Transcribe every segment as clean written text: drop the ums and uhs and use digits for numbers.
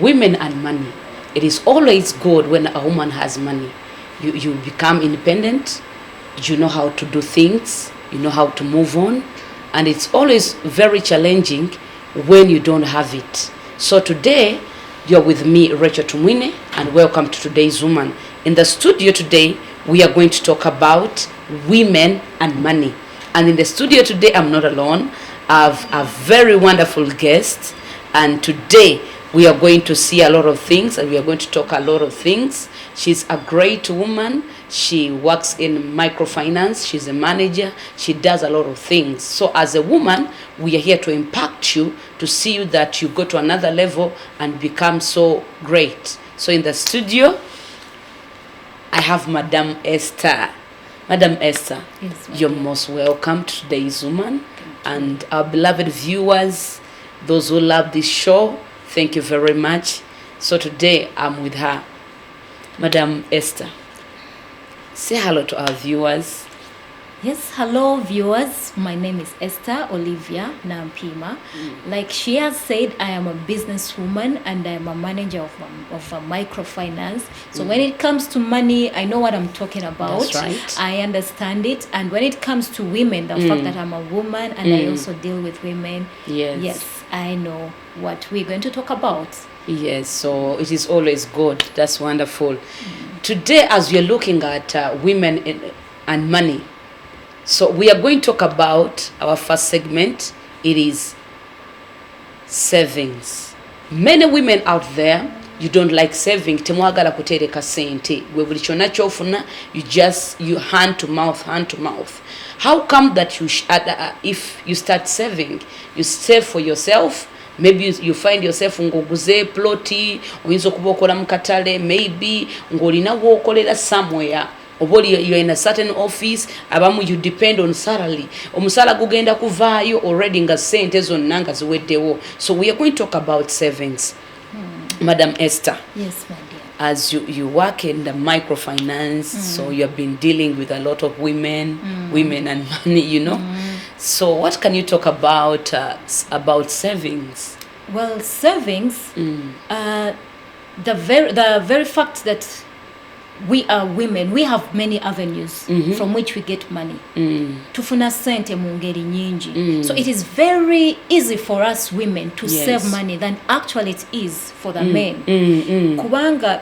women and money. It is always good when a woman has money. You become independent, you know how to do things, you know how to move on, and it's always very challenging when you don't have it. So today, you're with me, Racheal Tumwine, and welcome to today's Woman. In the studio today, we are going to talk about women and money. And in the studio today, I'm not alone. I have a very wonderful guest, and today we are going to see a lot of things, and we are going to talk a lot of things. She's a great woman. She works in microfinance. She's a manager. She does a lot of things. So as a woman, we are here to impact you, to see you that you go to another level and become so great. So in the studio, I have Madam Ester. Madam Ester, yes, you're most welcome to today's Woman. And our beloved viewers, those who love this show, thank you very much. So today I'm with her. Madam Ester, say hello to our viewers. Yes, hello viewers. My name is Ester Nampiima. Like she has said, I am a businesswoman and I am a manager of a microfinance. So when it comes to money, I know what I'm talking about. That's right. I understand it. And when it comes to women, the fact that I'm a woman and I also deal with women, yes, I know what we're going to talk about. Yes, so it is always good. That's wonderful. Today, as we're looking at women and money, so we are going to talk about our first segment. It is savings. Many women out there, you don't like saving. Temwagala kutereka sente. We buli kyonna kyofuna, you hand to mouth. How come that if you start saving, you save for yourself? Maybe you find yourself ngoguze ploti, oyinza okuba okola mu katale, maybe ng'olina w'okolera somewhere. You're in a certain office, abamu you depend on salary. Omusala gugenda kuvaayo already nga sente zonna nga ziweddewo. So we are going to talk about savings. Madam Ester. Yes, my dear. As you work in the microfinance, so you have been dealing with a lot of women and money, you know. So what can you talk about savings? Well, savings, the very fact that we are women, we have many avenues from which we get money. Tufuna sente mu ngeri nyingi. So it is very easy for us women to save money than actually it is for the men. Kubanga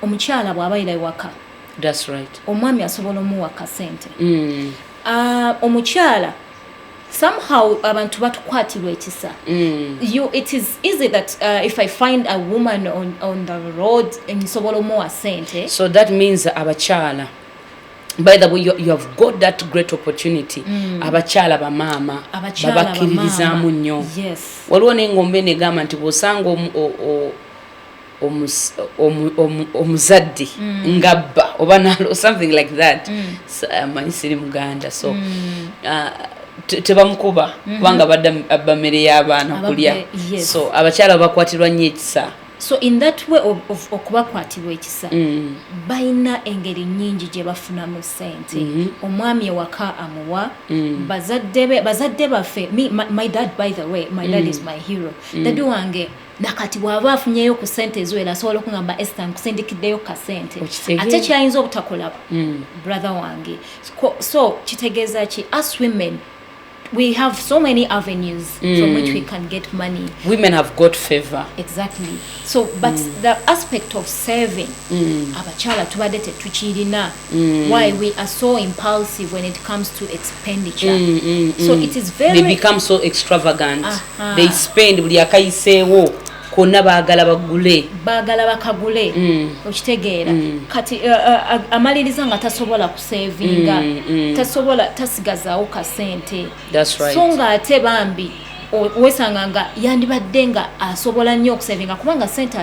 omukyala bw'abayira ewaka. That's right. Omwami asobola omuwaka sente. Omukyala somehow abantu batukwatirwa ekisa. It is easy that if I find a woman on the road nsobola omuwa sente. So that means abakyala, by the way, you have got that great opportunity. Abakyala bamama babakiririzaamu nnyo. Yes. Waliwo n'engombe negamba nti bw'osanga omuzadde ngabba oba nalo something like that. Manyi siri Muganda, so tebamukuba kubanga badda abamere y'abaana kulya. So abakyala bakwatirwa nnyo ekisa. So in that way of okubakwatirwa ekisa, bayina engeri nyingi gye bafunamu sente. Omwami ewaka amuwa, bazadde baffe, my dad, by the way, my dad is my hero. Daddy wange nakati bw'aba afunyeyo ku sente eziwera asobola okungamba Esther nkusindikiddeyo ka sente. Ate kyayinza obutakola brother wange. So kitegeeza ki, us women, we have so many avenues from which we can get money. Women have got favor. Exactly. So, but the aspect of saving, abachala tubadde tetukirina. Why we are so impulsive when it comes to expenditure. So it is very. They become so extravagant. They spend buli akayiseewo konna baagala bakagule. Okitegeera kati amaliriza nga tasobola kusavinga, tasigazaawo ka sente. That's right. So nga ate bambi wesanga nga yandibadde nga asobola nnyo okusavinga kubanga sente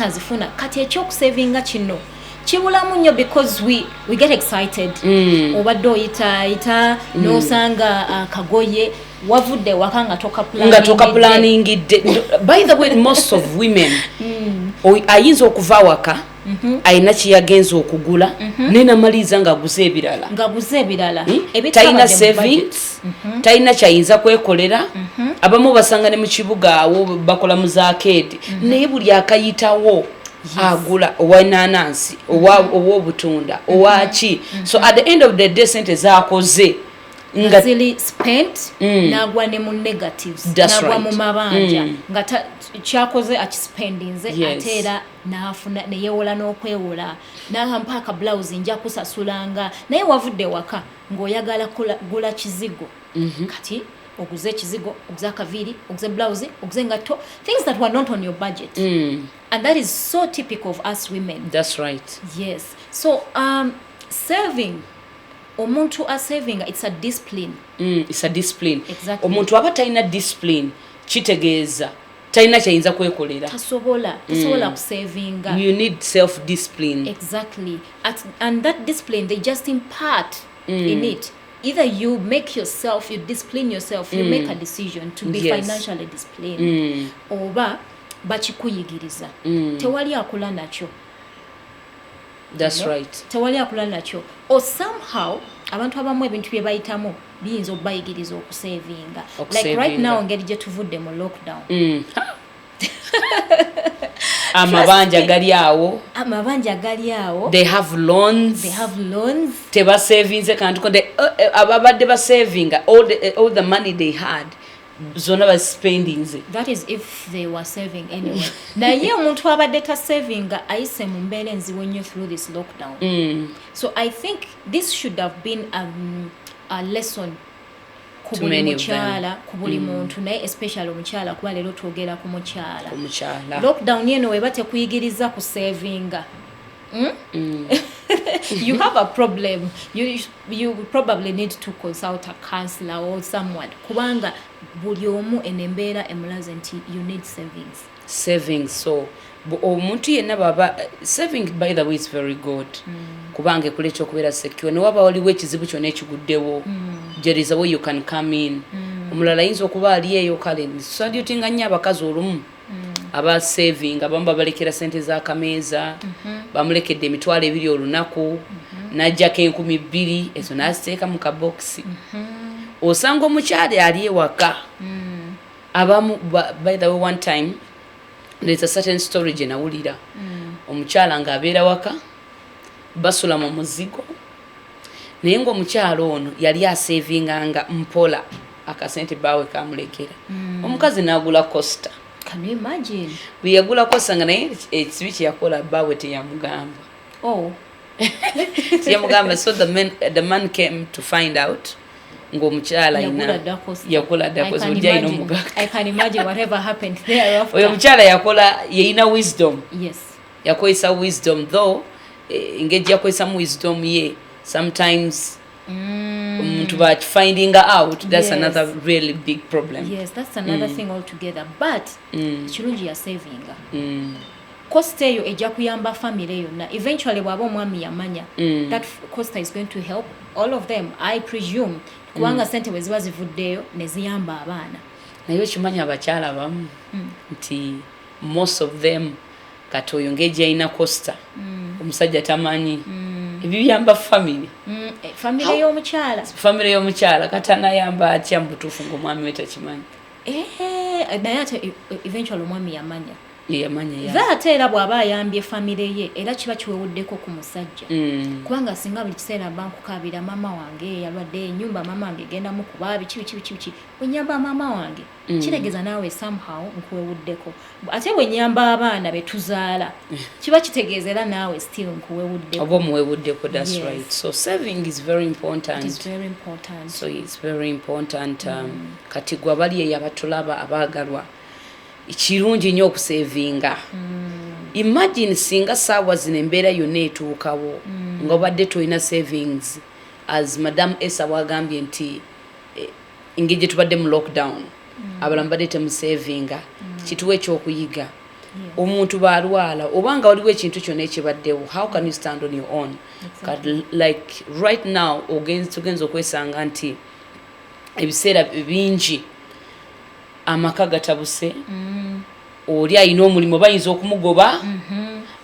azifuna kati ekyokusavinga kino kibulamu nnyo because we get excited. Obadde oyita n'osanga kagoye wavudde waka nga toka planning. By the way, most of women ayinza okuva waka ayina kiyagenza okugula nenamaliza ng'aguze ebirala talina savings talina kyayinza kwekolera abamu basanga ne mu kibuga awo bakola mu zaakedi naye buli akayitawo agula owananansi ow'obutunda owaki so at the end of the day sente zaakoze nga zili spent nagwa ne mu negatives nagwa mu mabanja nga kyakoze akispendinze ate era naafuna neyewola n'okwewola nahampa aka blouse nja kusasulanga naye wavudde waka ng'oyagala gula kizigo kati oguze ekizigo oguze akaviiri oguze blouse oguze engatto things that were not on your budget and that is so typical of us women. That's right. Yes. So saving omuntu asavinga it's a discipline. It's a discipline. Exactly. Omuntu aba talina discipline kitegeeza talina kyayinza kwekolera tasobola kusavinga. You need self discipline. Exactly. And that discipline they just impart in it. Either you make yourself, you discipline yourself, you make a decision to be financially disciplined oba bakikuyigiriza tewali akula nakyo. That's right. Tewali akula nakyo or somehow abantu abamu ebintu bye bayitamu biyinza okubayigiriza okusavinga like right now ngeri gye tuvudde mu lockdown amabanja gali awo they have loans tebasavinze kantu konde ababadde basavinga all the money they had zona ba spendings. That is if they were saving anyway. Naye omuntu abadde ta savinga ayise mu mbeera enzibu nnyo through this lockdown. So I think this should have been a lesson ku buli mukyala ku buli muntu naye especially omukyala kuba leero twogera ku mukyala. Lockdown yeno weba tekuyigiriza ku savinga. You have a problem. You probably need to consult a counselor or someone. Kubanga buli omu enembeera emulaze nti you need savings. So omuntu yenna baba saving by the way is very good. Kubanga ekuleta okubeera secure. Ne waba waliwo ekizibu kyonna ekiguddewo. There is a way you can come in. Omulala yinza okuba ali eyo kale salutinga nnyo abakazi olumu. Aba saving abamba balekera sente za kameeza bamulekedde emitwalo 2 olunaku najjako 2,000 ezo naziteeka mu kaboksi osanga omukyala ali ewaka abamu by the way one time there's a certain story gye nawulira omukyala ng'abeera waka basula mu muzigo naye ng'omukyala ono yali asavinganga mpola akasente baawe kamulekera omukazi n'agula costa. Can you imagine? We yagula kosanga naye ekibi kye yakola baawe teyamugamba. Teyamugamba so the man came to find out ng'omukyala yakola dakosa ojja ino mugaka. I can imagine whatever happened thereafter. Oyo omukyala yakola yeyina wisdom. Yes. Yakozesa wisdom though engeri yakozesamu wisdom ye sometimes but finding out that's another really big problem. Yes, that's another thing altogether. But kirungi ya saving. Cost eyo ejja kuyamba family yonna. Eventually waba omwami yamanya that cost is going to help all of them, I presume. Kubanga sente bwe ziba zivuddeyo ne ziyamba abaana. Naye kimanya abakyala bamu nti most of them kati oyo ng'ejja alina costa omusajja tamanyi ebiyamba family. Family y'omukyala kati anayamba atya mu butuufu ng'omwami we takimanyi. Naye ate eventually omwami yamanya. Ate era bw'aba ayambye family ye era kiba kiwewuddeko ku musajja. Kubanga singa buli kiseera bankukaabira mama wange yalwadde ennyumba mama wange gendamu kuba biki bwenyamba mama wange kiregeza naawe somehow nkuwewuddeko ate bwenyamba abaana betuzaala kiba kitegeezera naawe still nkuwewuddeko oba omuwewuddeko. That's right. So saving is very important. It is very important. So it's very important. Kati gwe abali eyo abatulaba abaagalwa kirungi nnyo okusavinga. Imagine singa saawa zino embeera yonna etuukawo nga obadde tolina savings as Madam Esa wagambye nti engeri gye tubadde mu lockdown abalamu badde temusavinga kituwa ekyokuyiga. Omuntu baalwala obanga waliwo ekintu kyonna ekibaddewo how can you stand on your own? Like right now tugenza okwesanga nti ebiseera bingi amaka gatabuse oli ayina omulimu bayinza okumugoba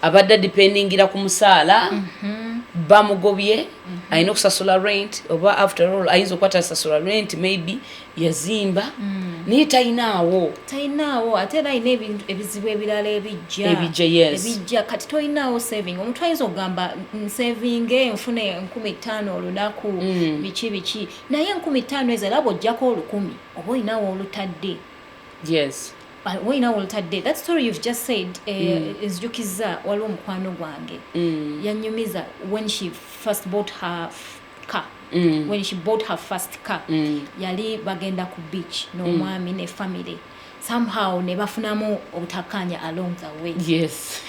abadde dependingira ku musaala bamugobye ayina okusasula rent oba after all ayinza okukwata asasula rent maybe yazimba naye talinaawo ate era ayina ebizibu ebirala ebijja kati tolinaawo saving. Omuntu ayinza okugamba nsavinge nfune 15,000 olunaku biki naye 15,000 ezo laba ojjako 1,000 oba olinaawo olutadde. Yes. That story you've just said is jukiza waliwo mukwano gwange yanyumiza when she first bought her car. When she bought her first car yali bagenda ku beach n'omwami ne family somehow ne bafunamu obutakanya along the way. Yes.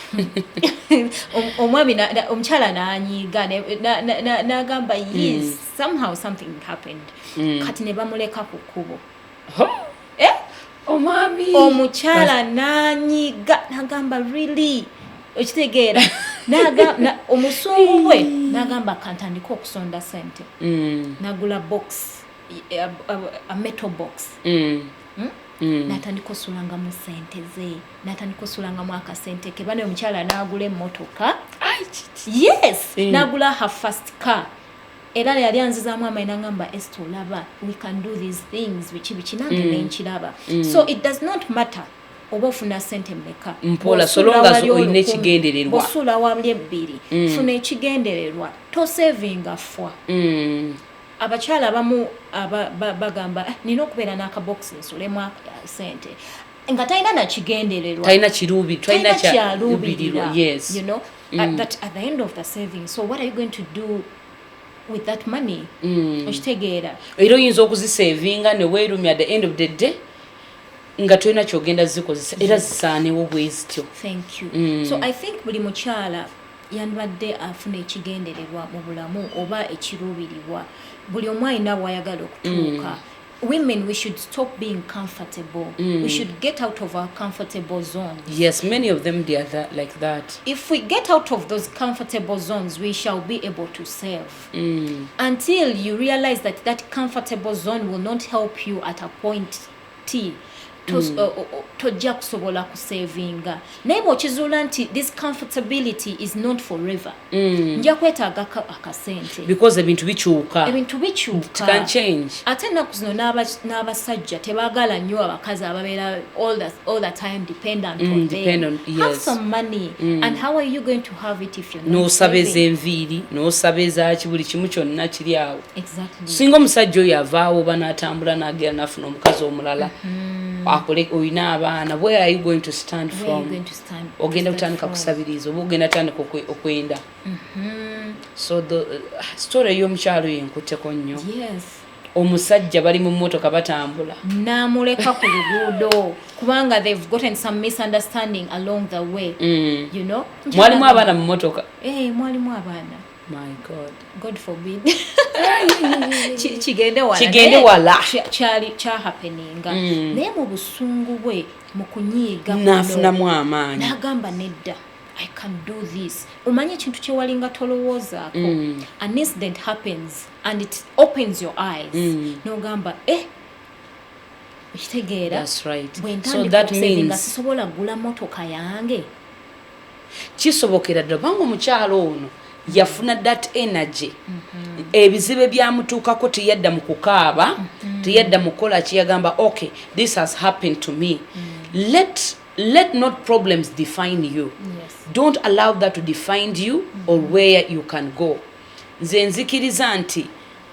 Omwami omukyala n'anyiiga n'agamba yes somehow something happened kati ne bamuleka ku kkubo. Omwami omukyala n'anyiiga n'agamba really okitegeera omusungu bwe n'agamba kantandika okusonda sente n'agula box a metal box n'atandika osulangamu sente ze n'atandika osulangamu akasente ke bane omukyala n'agula emmotoka. Yes. N'agula her first car. Era yali anzizaamu amaini n'agamba Ester olaba we can do these things biki nange nenkiraba. So it does not matter oba ofuna sente mmeka mpola so long as oyina ekigendererwa bosula wabye ebbiri funa ekigendererwa tosavinga fwa. Abakyala abamu bagamba nina okubeera n'akabox nsulemu sente nga talina nakigendererwa talina kiruubi talina kyaluubirirwa. Yes. You know that at the end of the saving, so what are you going to do with that money? Okitegeera era oyinza okuzisavinga ne weerumya at the end of the day nga tolina kyogenda zikozesa era zisaanewo bwe zityo. Thank you. So I think buli mukyala yandibadde afuna ekigendererwa mu bulamu oba ekiruubirirwa buli omu alina wayagala okutuuka. Women, we should stop being comfortable. We should get out of our comfortable zones. Yes, many of them, they are like that. If we get out of those comfortable zones, we shall be able to save. Until you realize that that comfortable zone will not help you at a point T. Tojja kusobola kusavinga naye bw'okizuula nti this comfortability is not forever nja kwetaaga akasente because ebintu bikyuka can change. Ate ennaku zino n'abasajja tebaagala nnyo abakazi ababeera all the time dependent on them. Yes. Have some money and how are you going to have it if you're not n'osabeza enviiri n'osabeza ki buli kimu kyonna kiri awo. Exactly. Singa omusajja oyo avaawo oba n'atambula n'agenda n'afuna omukazi omulala akole oyina abaana where are you going to stand from? Ogenda kutandika kusabiriza oba ogenda tandika okwenda. So the story y'omukyalo yenkutteko nnyo. Yes. Omusajja bali mu mmotoka batambula n'amuleka ku luguudo kubanga they've gotten some misunderstanding along the way. You know, mwalimu abaana mu mmotoka. Mwalimu abaana. My God forbid. Kigende wala kya happeninga naye mu busungu bwe mu kunyiiga n'afunamu amaanyi n'agamba nedda I can do this. Umanye ekintu kyewalinga tolowoozaako. An incident happens and it opens your eyes. N'ogamba okitegeera. That's right. So that means sisobola gula motoka yange. Kisobokera ddala banga omukyalo ono yafuna that energy. Ebizibe byamutuukako teyadda mu kukaaba teyadda mu kukola kiyagamba okay this has happened to me. Let not problems define you. Yes. Don't allow that to define you or where you can go. Nze nzikiriza nti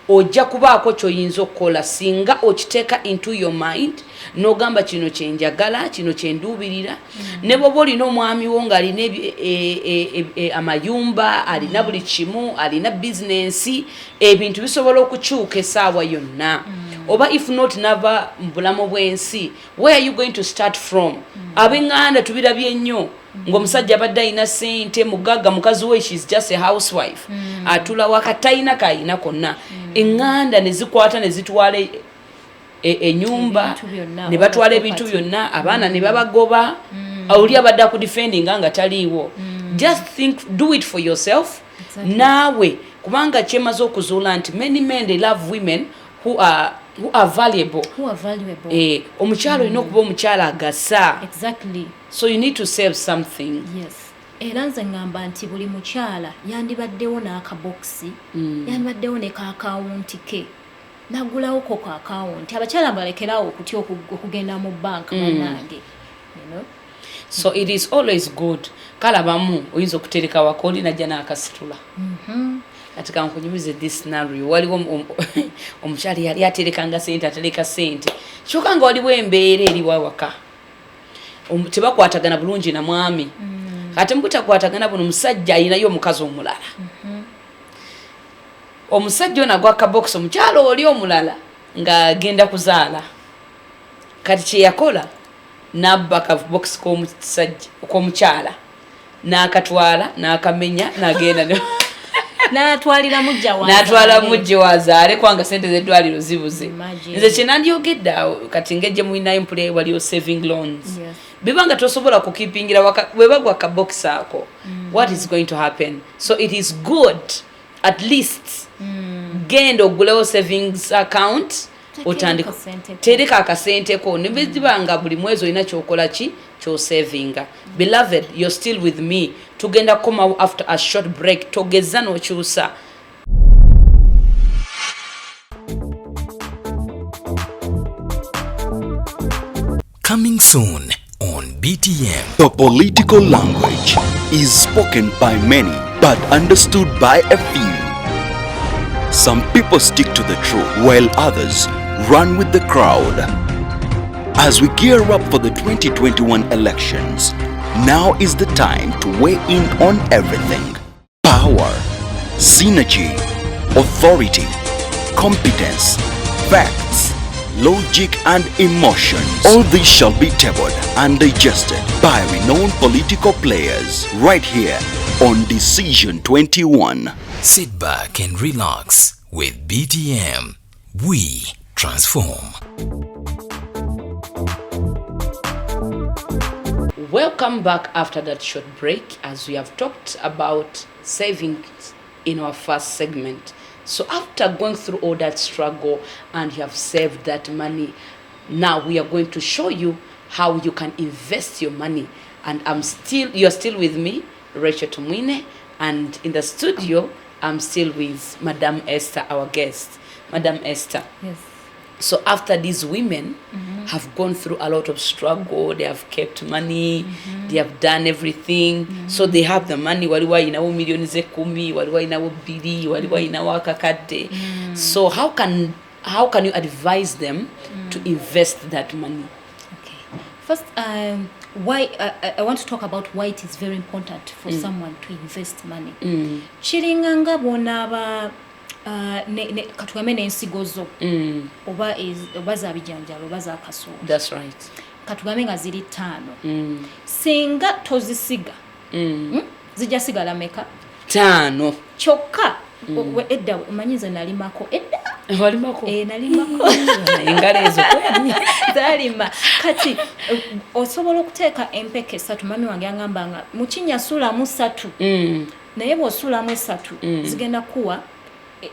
ojja kubaako ky'oyinza okukola singa okiteeka into your mind n'ogamba kino kyenjagala kino kyenduubirira ne bw'oba olina omwami wo ng'alina amayumba alina buli kimu alina bizinensi ebintu bisobola okukyuka essaawa yonna oba if not nava mu bulamu bw'ensi where are you going to start from? Ab'enganda tubirabye nnyo ng'omusajja abadde alina ssente mugagga mukazi we she's just a housewife atula waka talina kayina konna enganda ne zikwata ne zitwala ennyumba ne batwala ebintu byonna abaana ne babagoba oli abadde akudefendinga nga taliiwo. Just think, do it for yourself. Naawe kubanga kyemaze okuzuula nti many men they love women who are valuable. Omukyalo olina okuba omukyala agasa. Exactly. So you need to save something. Yes. era nze ngamba nti buli mukyala yandibaddewo n'akabokisi yandibaddewo ne kaakawunti ke nagulawo ko kaakawunti abakyala balekerawo okutya okugenda mu banka bannange so it is always good kalabamu oyinza okutereka wakoli najja n'akasitula kati kankunyumize this scenario waliwo omukyali yali aterekanga sente atereka sente kyokka nga waliwo embeera eri wawaka tebakwatagana bulungi na mwami kati mubutakwatagana buno musajja ayinayo omukazi omulala omusajja ono agwa akabokisi omukyala oli omulala ng'agenda kuzaala kati kyeyakola n'abba akabokisi k'omukyala n'akatwala n'akamenya n'agenda n'atwalira mujje wazaale kubanga sente z'eddwaliro zibuze nze kyenandyogedde awo kati ngejje mulinayo mpule waliyo saving loans biba nga tosobola kukipingira bwe bagwa akabokisi ako what is going to happen so it is good at least genda ogulewo savings account otandika tereka akasente ko nebizibanga buli mwezi olina kyokola ki kyosavinga beloved you're still with me tugenda koma after a short break togeza n'okyusa coming soon on BTM. The political language is spoken by many but understood by a few. Some people stick to the truth while others run with the crowd. As we gear up for the 2021 elections, now is the time to weigh in on everything. Power, synergy, authority, competence, facts, logic and emotions. All these shall be tabled and digested by renowned political players right here on Decision 21. Sit back and relax with BTM. We transform. Welcome back after that short break as we have talked about savings in our first segment. So after going through all that struggle and you have saved that money, now we are going to show you how you can invest your money. And you're still with me, Racheal Tumwine, and in the studio, I'm still with Madam Ester, our guest. Madam Ester. Yes. So after these women have gone through a lot of struggle, they have kept money, they have done everything, so they have the money. Waliwa inawo milioni ze 10, waliwa inawo bili, waliwa inawo akakade. So how can you advise them to invest that money? Okay. First, why I want to talk about why it is very important for someone to invest money. Chiringanga bonaba katuwame n'ensigo zo oba za bijanjalo oba za kasoola. That's right. Katuwame nga ziri 5. Singa tozisiga zijja sigala meka? 5. Kyokka edda omanyize nalimako edda walimako nalimako engalo ezo kweli zalima kati osobola okuteeka empeke 3 mami wange angambanga mukinya sulamu 3 naye bw'osulamu 3 zigenda kuwa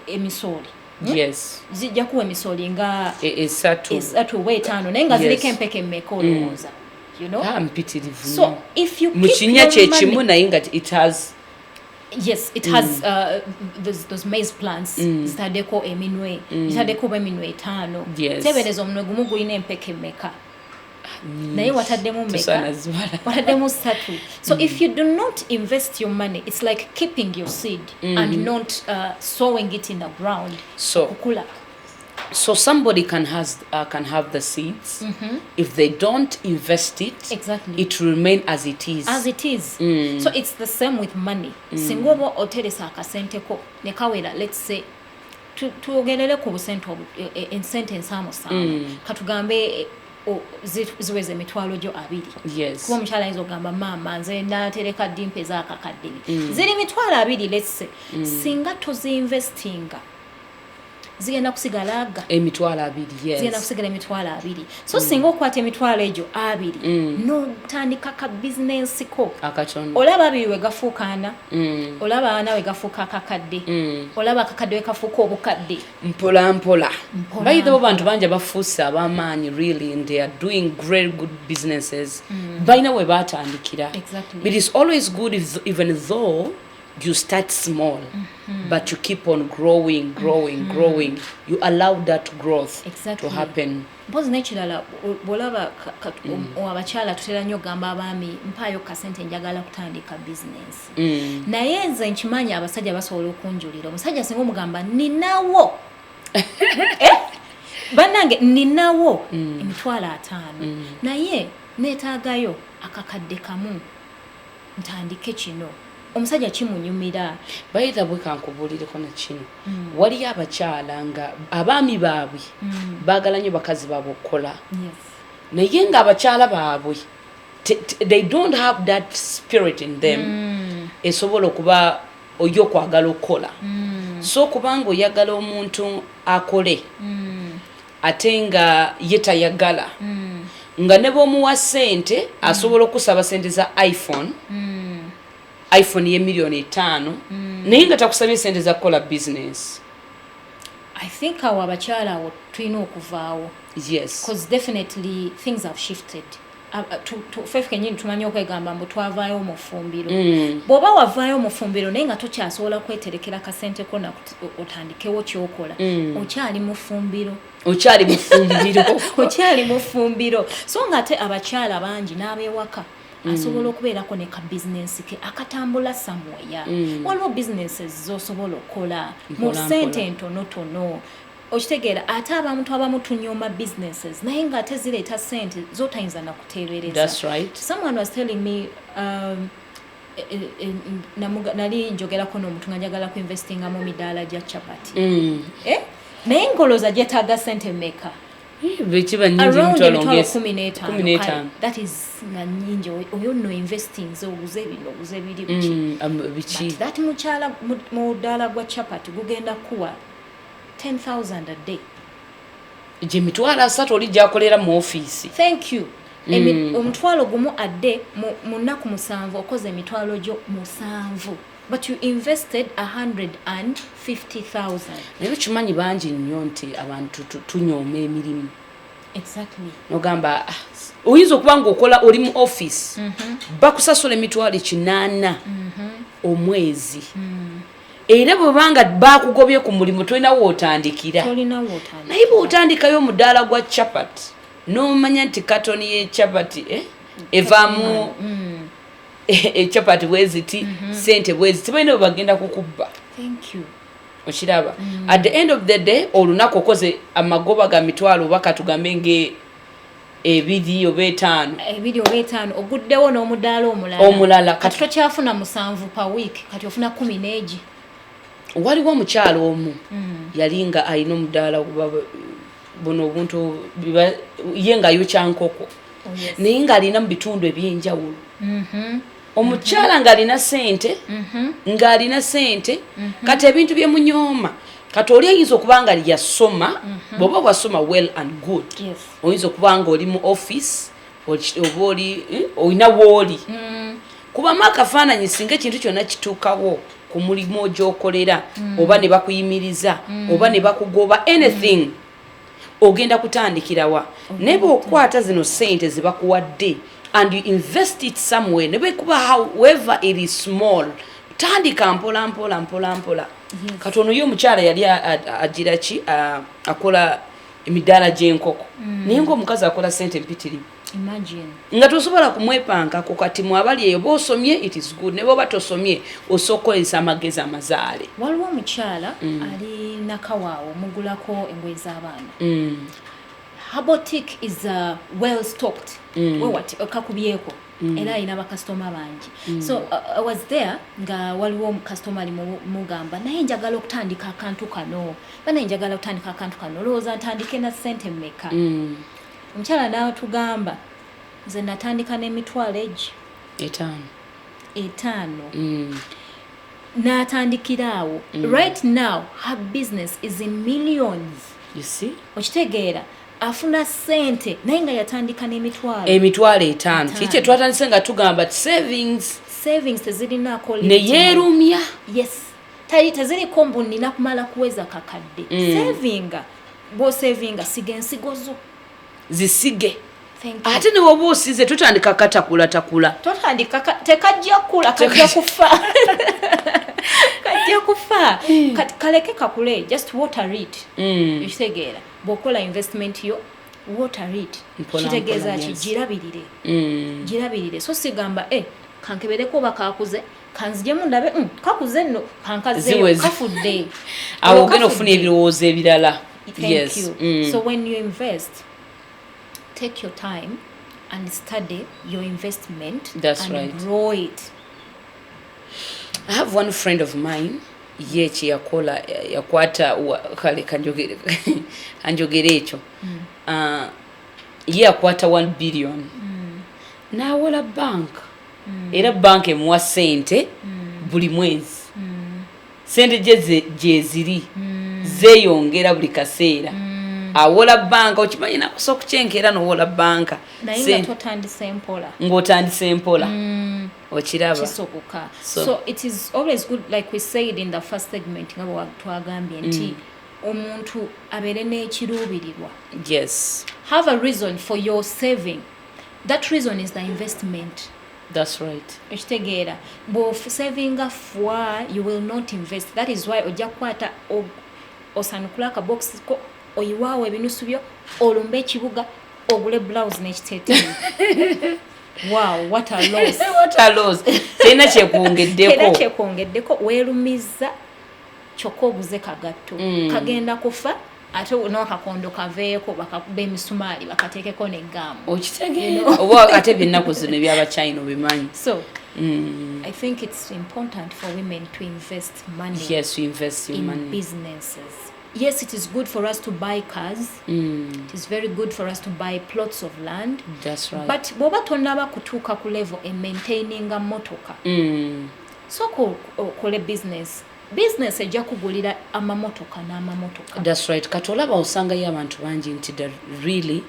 emisoli. Yes. Zijja kuwa emisoli nga esatu oba 5 naye nga ziriko empeke mmeka olowooza. You know? Mpitirivu. So if you mukinya kye kimu naye nga it has. Yes, it has those maize plants. Zitadeko eminwe. Zitadeko eminwe 5. Yes. Tebereza omunwe gumu gulina empeke mmeka. Naye wataddemu mmeka? Wataddemu 3. So if you do not invest your money, it's like keeping your seed and not sowing it in the ground. So kukula. So somebody can have the seeds. If they don't invest it, exactly, it will remain as it is. As it is. So it's the same with money. Singobo oteresa akasenteko ne kawera, let's say tuogerere ku busente in sentence amusanga katugambe ziweze emitwalo gyo 2. Yes. Kuba omukyala ayinza okugamba maama nze natereka dimpe zaakakadde ziri emitwalo 2, let's say singa toziinvestinga zigenda kusigala aga emitwalo 2 yes zigenda kusigala emitwalo 2 so singa okwata emitwalo egyo 2 n'otandika ka business ko akatono olaba 2 we gafuukana olaba ana we gafuuka akakadde olaba akakadde we kafuuka obukadde mpola by the way bantu banja bafuusa abamaanyi really and they are doing great good businesses balina we batandikira Exactly. but it's always good even though you start small but you keep on growing you allow that growth Exactly. to happen mpozi n'ekirala bw'olaba abakyala tutera nnyo gamba abaami mpaayo kasente njagala kutandika bizinensi naye nze nkimanyi abasajja basobola okunjulira omusajja singa omugamba ninawo bannange ninawo emitwalo 5 naye neetaagayo akakadde kamu ntandike kino omusajja kimunyumira bayita bwe kankubulireko na kino waliyo abakyala nga abaami baabwe baagala nnyo bakazi baabwe okukola naye nga abakyala baabwe they don't have that spirit in them esobola okuba oyo okwagala okukola so kubanga oyagala omuntu akole ate nga ye tayagala nga ne bw'omuwa ssente asobola okusaba ssente za iphone ye milioni 5 naye nga takusabye ssente za kukola business. I think awo abakyala awo tulina okuvaawo Yes, because definitely things have shifted. Fefe kenyini tumanyi okwegamba mbu twavaayo mu ffumbiro bw'oba wavaayo mu ffumbiro naye nga tokyasobola kweterekera kasente ko otandikewo kyokola okyali mu ffumbiro okyali mu ffumbiro so ng'ate abakyala bangi n'abeewaka asobola okubeerako ne ka bizinensi ke akatambula samweya waliwo businesses z'osobola okukola mu ssente ntonotono okitegeera ate abamu tunyooma businesses naye ng'ate zireeta ssente z'otayinza na kuteebereza. That's right. Someone was telling me nali njogerako n'omuntu nga njagala kuinvestinga mu midaala gya chapati naye ngoloza gyetaaga ssente mmeka around emitwalo 15 that is nga nyingi oyo no investing oguze bino oguze biri biki that mukyala mu ddaala gwa chapati gugenda kuwa 10,000 a day gye mitwalo 3 oli gyakolera mu ofiisi. Thank you. Omutwalo gumu adde mu nnaku 7 okoze emitwalo gyo 7 but you invested 150,000. Naye kimanyi bangi nnyo nti abantu tunyooma emirimu. Exactly. Nogamba oyinza okuba ng'okola oli mu office bakusasula emitwalo 8 omwezi era bwebanga bakugobye ku mulimu tolina wootandikira naye bw'otandikayo omudaala gwa chapati n'omanya nti katoni y'echapati evaamu echapati bweziti sente bweziti balina bwe bagenda kukubba. Thank you. Okiraba at the end of the day olunaku okoze amagoba ga mitwalo oba katugambe nge 2 oba 5 oguddewo n'omudaala omulala kati tokyafuna 7 per week kati ofuna 10 waliwo omukyalo omu yali nga alina omudaala buno obuntu ye nga yokya nkoko naye nga alina mu bitundu ebyenjawulo omukyala ng'alina ssente kati ebintu bye munyooma kati oli ayinza okuba nga yasoma bw'oba wasoma well and good oyinza okuba nga oli mu office oba oli olina wooli kubamu akafaananyi singa ekintu kyonna kituukawo ku mulimu ogyokolera oba ne bakuyimiriza oba ne bakugoba anything ogenda kutandikirawa naye bw'okwata zino ssente ze bakuwadde and you invest it somewhere never kuba however it is small tandika mpola kati ono yo omukyala yali agira ki akola emidaala gy'enkoko naye ng'omukazi akola ssente mpitirivu. Imagine nga tosobola kumwepankako kati mwabali eyo b'osomye it is good ne bw'oba tosomye osokozesa amagezi amazaale. Waliwo omukyala ali nakawaawo mugulako engoye z'abaana Habotik is well stocked. Wewati okakubyeko era ina bakastoma bangi. So I was there nga waliwo customer ali mugamba naye njagala okutandika akantu kano. Bana njagala okutandika akantu kano. Looza ntandike na ssente mmeka. Omukyala nawe tugamba nze natandika n'emitwalo 5. n'atandikiraawo. Right now her business is in millions. You see? Okitegeera afuna ssente naye nga yatandika n'emitwalo. Emitwalo 5. Kiki twatandise nga tugamba savings tezirinaako ne yeerumya. Yes. Teziriko mbu nina kumala kuweza kakadde. Savinga bw'osavinga siga ensigo zo. Zisige. Ate ne bw'oba osize tutandika takula. Totandika tekajja kula kajja kufa. Kajja kufa. Kaleke kakule, just water it. Ekitegeera bw'okola investment yo water it. Kitegeeza ki girabirire. So sigamba kankebereko bakakuze kanzijemu ndabe kakuze nno kankazeyo kafudde. Awo ogenda ofuna ebirowoozo ebirala. Thank you. So when you invest, take your time and study your investment. That's and right. Grow it. I have one friend of mine yechi yakwata kale kanjogere ekyo. Ye yakwata 1 billion. Nawola bank. Era bank emuwa sente buli mwezi. Sente jeziri zeyongera buli kaseera. Awola banka okimanyi nakusobola okucenkera n'owola banka naye totandise mpola ng'otandise mpola okiraba kisoboka. So it is always good, like we said in the first segment nga bwe twagambye nti omuntu abeere n'ekiruubirirwa. Yes, have a reason for your saving. That reason is the investment. That's right. Ekitegeera bw'osavinga fwa you will not invest. That is why ojja kukwata osanukula akabox ko oyiwaawo ebinusu byo olumba ekibuga ogule blouse n'ekiteeteeyi. Wow, what a loss. What a loss. Tena kyekwongeddeko weerumiza kyokka oguze kagatto kagenda kufa ate n'akakondo kaveeko bakakuba emisumaali bakateekeko n'eggaamu. Okitegeera oba ate byennaku zino ebyabachina obimanyi. So I think it's important for women to invest money. Yes, to invest in money. Businesses. Yes, it is good for us to buy cars. It is very good for us to buy plots of land. That's right. But bw'oba tonnaba kutuuka ku level maintaining a motoka. So kole business ejja kugulira amamotoka n'amamotoka. That's right. Kati olaba osangayo abantu bangi nti really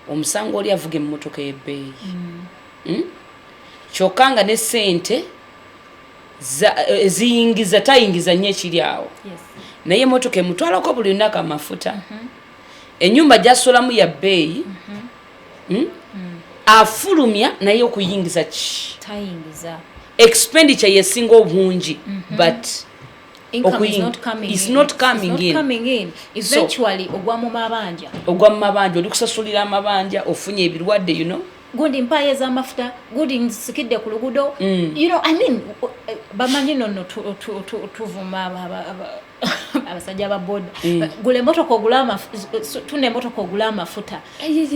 omusango oli avuga emmotoka y'ebbeeyi. Kyokka nga ne ssente tayingiza nnyo ekiri awo. Yes. Naye emmotoka emutwalako buli lunaku amafuta. Ennyumba gy'asolamu ya bbeeyi. Afulumya naye okuyingiza tayingiza. Expenditure yesinga obungi but income is not coming in. Eventually ogwa mu mabanja oli kusasulira amabanja ofunye ebirwadde gundi mpaye z'amafuta gundi nsikidde ku lugudo. I mean bamanyi nno tuvuma abasajja ababoda gule motoka ogula tune motoka ogula amafuta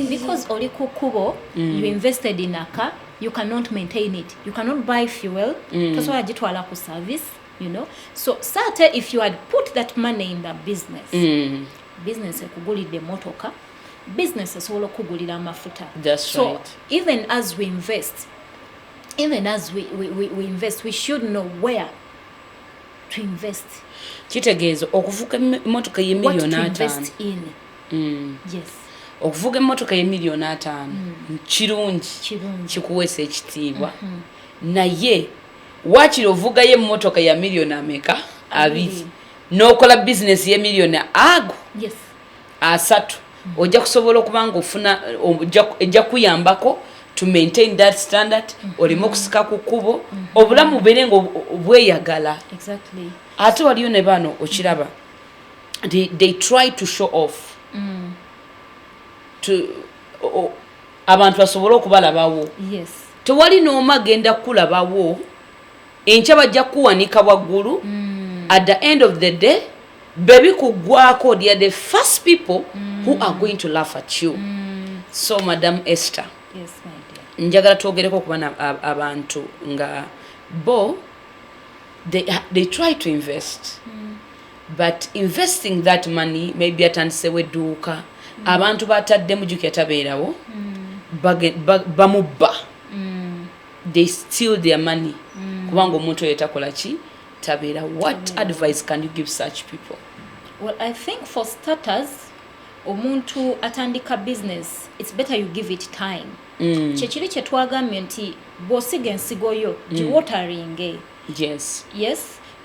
because oli ku kkubo you invested in a car, you cannot maintain it, you cannot buy fuel, tosobola gitwala ku service. So sate if you had put that money in the business, business ekugulidde motoka, business esobola okugulira amafuta. So right. Even as we invest, we should know where to invest. Kitegeeza okuvuga emmotoka ye miliyoni 5. Yes. Okuvuga emmotoka ye miliyoni 5 kirungi kikuweesa ekitiibwa. Naye wakiri ovugayo emmotoka ya miliyoni ameka 2 n'okola bizinesi ye miliyoni Yes. 3 ojja kusobola okubanga ofuna ejja kuyambako to maintain that standard olimo okusika ku kkubo obulamu bubeere nga bweyagala. Exactly. Ate waliyo ne bano okiraba they try to show off abantu basobole okubalabawo. Yes. Tewali n'omu agenda kulabawo enkya bajja kuwanika waggulu. At the end of the day baby kugwako they are the first people who are going to laugh at you. So Madam Esther, yes, my dear, njagala twogereko kubana abantu nga bo they try to invest but investing that money maybe atandisewo edduuka abantu bataddemu jukya tabeerawo bamubba they steal their money kubanga omuntu oyo takola ki Tabira, what advice can you give such people? Well, I think for starters, omuntu atandika business, it's better you give it time. Kyekiri kye twagambye nti bw'osiga ensigo yo giwateringe. Yes.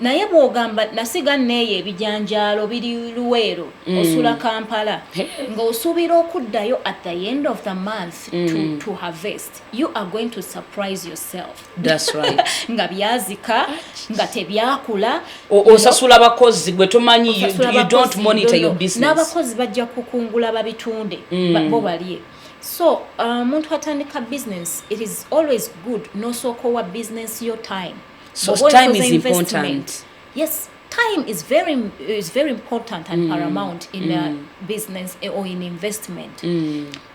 Naye bw'ogamba nasiga neeyo ebijanjaalo biri Luweero osula Kampala ng'osuubira okuddayo at the end of the month to harvest, you are going to surprise yourself. That's right. Nga byazika, nga tebyakula. Osasula abakozi gwe tomanyi, you don't monitor your business. N'abakozi bajja kukungula babitunde bo balye. So, muntu atandika business, it is always good n'osooka owa business your time. So time is important. Yes, time is very important and paramount in a business or in investment.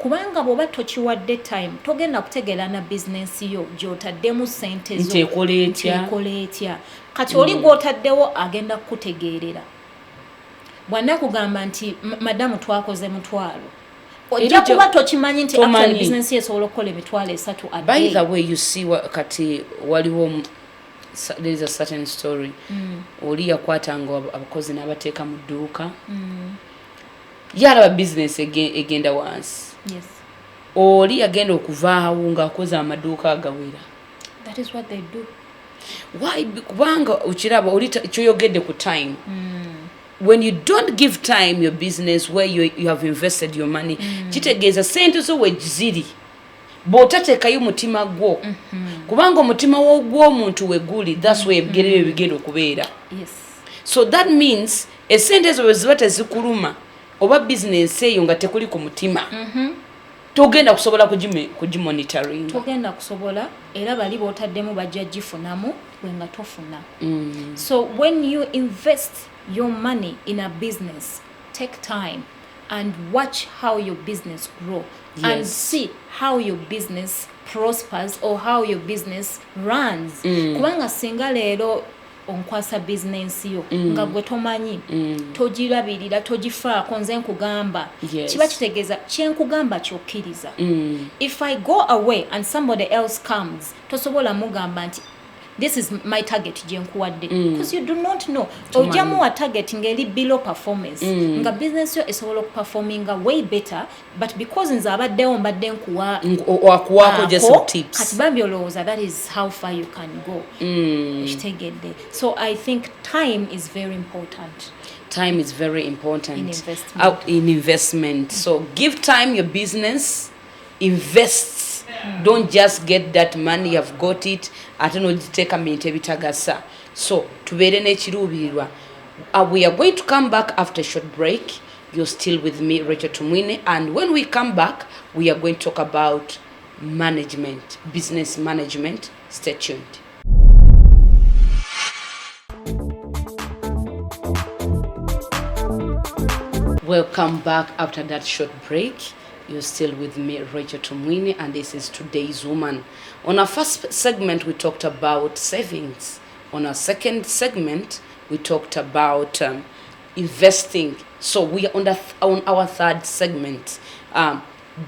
Kubanga bw'oba tokiwadde time, togenda kutegeera na business yo gy'otaddemu ssente zo nteekola etya. Kati oli gw'otaddewo agenda kukutegeerera. Bw'anna kugamba nti madamu twakoze mutwalo. Ojja kuba tokimanyi nti actually business esobola okukola emitwalo 3 a day. By the way, you see kati waliwo there is a certain story. Oli yakwatanga abakozi n'abateeka mu dduuka. Yalaba business egenda wansi. Yes. Oli yagenda okuvaawo ng'akoze amaduuka agawera. That is what they do. Why? Kubanga ukiraba oli kyoyogedde ku time. When you don't give time your business where you have invested your money, kitegeeza sente zo we ziri. Bw'otateekayo mutima gwo. Kubanga omutima gw'omuntu we guli, that's where ebigere okubeera. Yes. So that means esente ezo bwe ziba tezikuluma oba business eyo nga tekuli ku mutima. Togenda kusobola kugimonitoring. Togenda kusobola era bali b'otaddemu bajja gifunamu wenga tofuna. So when you invest your money in a business, take time and watch how your business grow. Yes. And see how your business prospers or how your business runs. Kubanga singa leero onkwasa business yo nga gwe tomanyi togirabirira togifaako nze nkugamba kiba kitegeeza kyenkugamba kyokkiriza. If I go away and somebody else comes tosobola mugamba nti this is my target jenkuwadde because you do not know ojamu wa target ngeli below performance nga business yo esobola okuperforminga way better but because nze abaddewo mbadde nkuwaako just some tips kati bambi olowooza that is how far you can go ekitegedde. So I think time is very important. Time is very important in investment. So give time your business, invest. Don't just get that money, you've got it, ate n'ogiteeka mu bintu ebitagasa. So tubeere n'ekiruubirirwa. We are going to come back after a short break. You're still with me, Racheal Tumwine, and when we come back, we are going to talk about management, business management. Stay tuned. Welcome back after that short break. You're still with me, Racheal Tumwine, and this is Today's Woman. On our first segment, we talked about savings. On our second segment, we talked about investing. So we are on our third segment,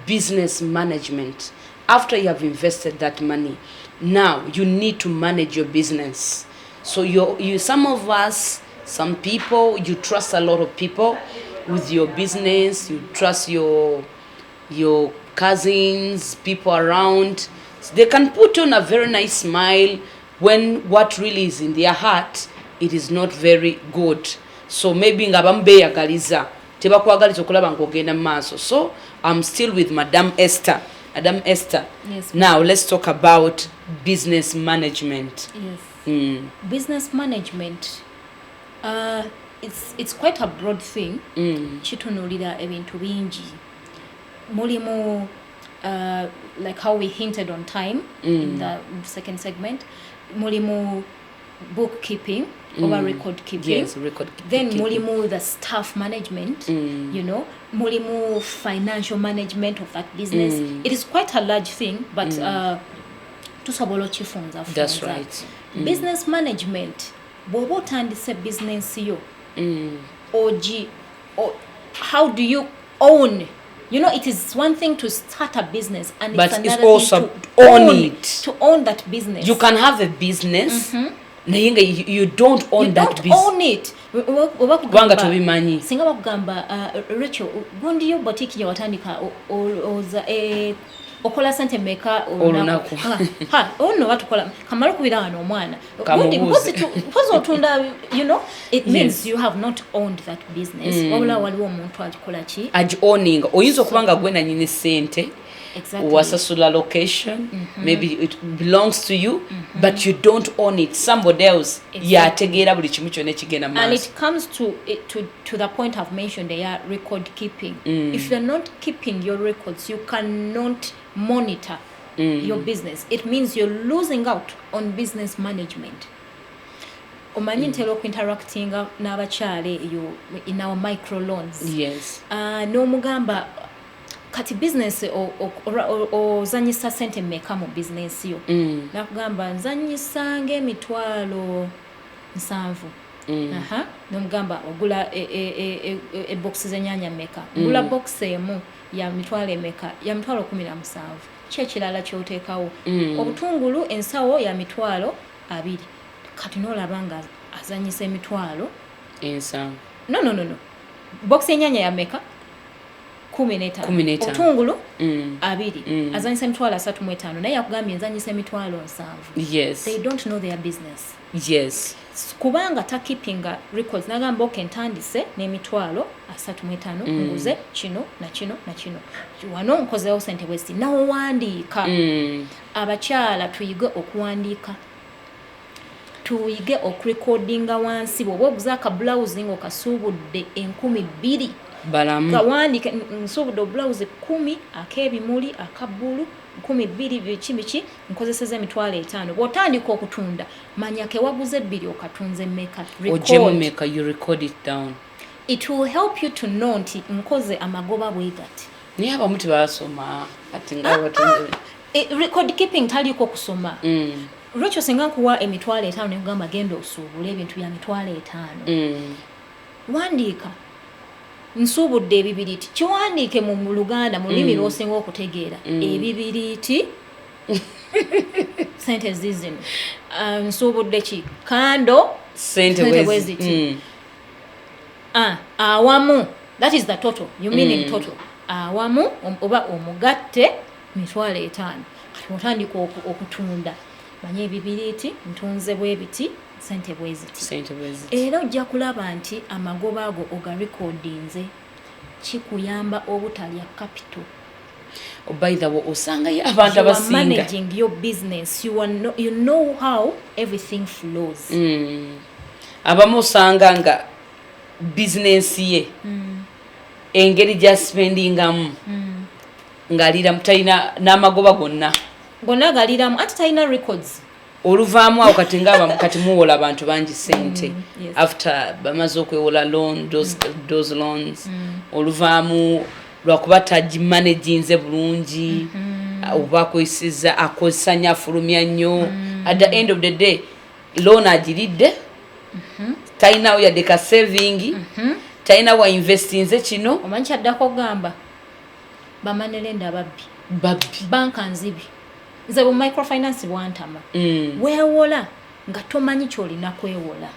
business management. After you have invested that money, now you need to manage your business. So you some of us, some people, you trust a lot of people with your business. You trust your cousins, people around. They can put on a very nice smile when what really is in their heart, it is not very good. So maybe ngabambeyagaliza tebakwagaliza okulaba ng'ogenda maaso. So I'm still with Madam Ester. Madam Ester. Yes. Now let's talk about business management. Yes. Business management. It's quite a broad thing. Kitunulira ebintu bingi. Mulimu like how we hinted on time in the second segment. Mulimu bookkeeping or record keeping. Yes, record then keeping. mulimu the staff management, you know, mulimu financial management of that business. It is quite a large thing, but tusobola chifunza. That's right. Business management. Bwoba otandise business yo. Or how do you own? You know, it is one thing to start a business, and but it's another it's also thing to own it. To own that business. You can have a business, naye nga you don't own you that don't business. own it. Kubanga tobimanyi. Singa bakugamba Racheal gundi yo boutique gye watandika okola sente meka olunaku. Ono batukola kamala kubira wano omwana. Gundi mpozi otunda, you know, it means you have not owned that business. Wabula waliwo omuntu agikola ki? Owning. Oyinza okuba nga gwe nanyini sente. Exactly. Wasasula location, maybe it belongs to you, but you don't own it. Somebody else. Yategeera buli kimu kyonna ekigenda maaso. And it comes to the point I've mentioned, they are record keeping. If you're not keeping your records, you cannot monitor your business. It means you're losing out on business management. Omanyi ntera okuinteractinga n'abakyala eyo in our micro loans. Yes. N'omugamba kati business ozanyisa sente mmeka mu business yo. Nakugamba nzanyisa ng'emitwalo 7. N'omugamba ogula box z'ennyanya mmeka. Ngula box emu ya mitwalo emeka, ya mitwalo 17. Kyekirala ky'oteekawo. Obutungulu ensawo ya mitwalo 2. Kati n'olaba nga azanyisa emitwalo ensawo. No. Box y'ennyanya ya mmeka? 15. Obutungulu 2. Azanyisa emitwalo 35. Naye yakugambye nzanyisa emitwalo 7. Yes. They don't know their business. Yes. Kubanga takeepinga records nagamba ntandise n'emitwalo 35 nguze kino na kino na kino. Wano nkozeewo sente bwesti. N'owandiika. Abakyala tuyige okuwandiika. Tuyige okurecordinga wansi. Bw'oba oguze akabulawuzi ng'okasuubudde 2,000. Balamu. Kawandika nsuubudde obulawuzi 10 ak'ebimuli akabbulu 12 biki nkozeseza emitwalo 5. Bw'otandika okutunda manya ke waguze 2 okatunze mmeka. You record it down. It will help you to know nti nkoze amagoba bwe gati. Naye abamu tebasoma kati nga batunze. Record keeping taliko kusoma. Racheal singa nkuwa emitwalo 5 ne kugamba genda osuubula ebintu bya mitwalo 5. Wandiika nsuubudde ebibiriti. Kiwandiike mu Luganda mu lulimi lw'osinga okutegeera. Ebibiriti sente zizino. Nsuubudde ki? Kando sente bweziti. Awamu. That is the total. You mean in total. Awamu oba omugatte mitwalo 5. Kati otandika okutunda. Manye ebibiriti ntunze bwebiti sente bweziti. Era ojja kulaba nti amagoba ago ogarecordinze kikuyamba obutalya capital. By the way, osanga abantu abasinga. You are managing your business. You know how everything flows. Abamu osanga nga business ye engeri gya spendingamu ng'alira mutalina n'amagoba gonna galiramu ati talina records. Oluvaamu awo kati muwola abantu bangi sente. After bamaze okwewola loan, those loans. Oluvaamu lwakuba tagimanaginze bulungi. Oba akozesa nnyo afulumya nnyo. At the end of the day, loan agiridde. Talinawo yadde ka saving. Talina wa investinze kino. Omanyi kyaddako gamba bamanelenda babbi. Banka nzibi. Nze bu microfinance bwantama. Weewola nga tomanyi kyolina kwewola.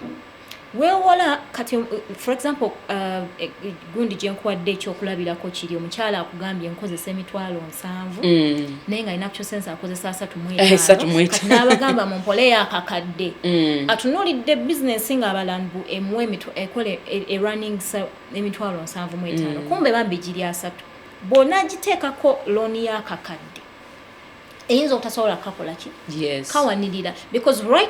Weewola kati for example gundi gye nkuwadde ekyokulabirako kiri omukyala akugambye nkozesa emitwalo 7 naye nga alina actual sense akozesa 35. Kati n'abagamba mu mpole yakakadde. Atunuulidde business ng'abalanbu ekole running emitwalo 7.5. Kumbe bambi giri 3. Bw'ona giteekako loan yakakadde eyinza obutasobola kakola ki? Yes. Kawanirira. Because right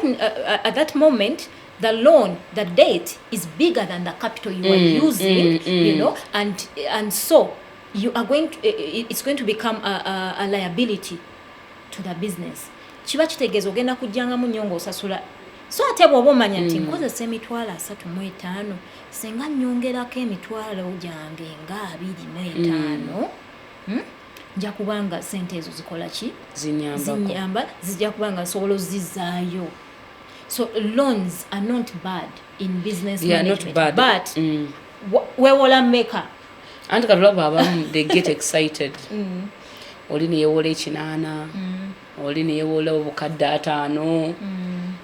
at that moment, the loan, the debt is bigger than the capital you are using, you know, and so you are going to, it's going to become a liability to the business. Kiba kitegeeza ogenda kujjangamu nnyo ng'osasula. So ate bw'oba omanya nti nkozesa emitwalo 35 singa nnyongerako emitwalo gyange nga 25 nja kubanga sente ezo zikola ki? Zinyamba. Zijja kubanga nsobola ozzizaayo. So loans are not bad in business management. Not bad. But weewola mmeka? Anti katulaba abamu they get excited. Oli ne yeewola 8, oli ne yeewola obukadde 5.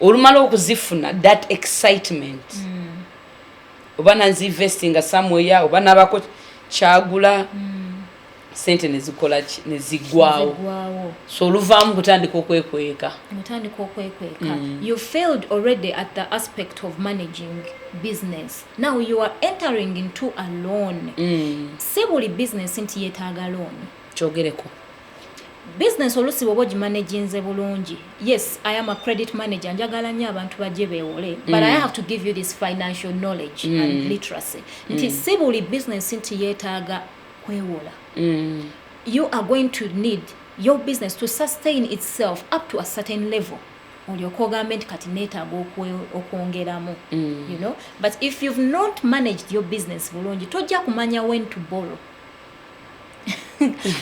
olumala okuzifuna that excitement oba nanzinvestinga somewhere oba nabako kyagula sente nezikola nezigwawo so oluvaamu kutandika okwekweka you failed already at the aspect of managing business. Now you are entering into a loan. Si buli business nti yeetaaga loan kyogereko business olusi bwoba ogimanaginze bulungi. Yes, I am a credit manager, njagala nnyo abantu bajje beewole, but I have to give you this financial knowledge and literacy nti si buli business nti yeetaaga kwewola. You are going to need your business to sustain itself up to a certain level. Olyoka ogamba nti kati neetaaga okwongeramu, you know. But if you've not managed your business bulungi tojja kumanya when to borrow.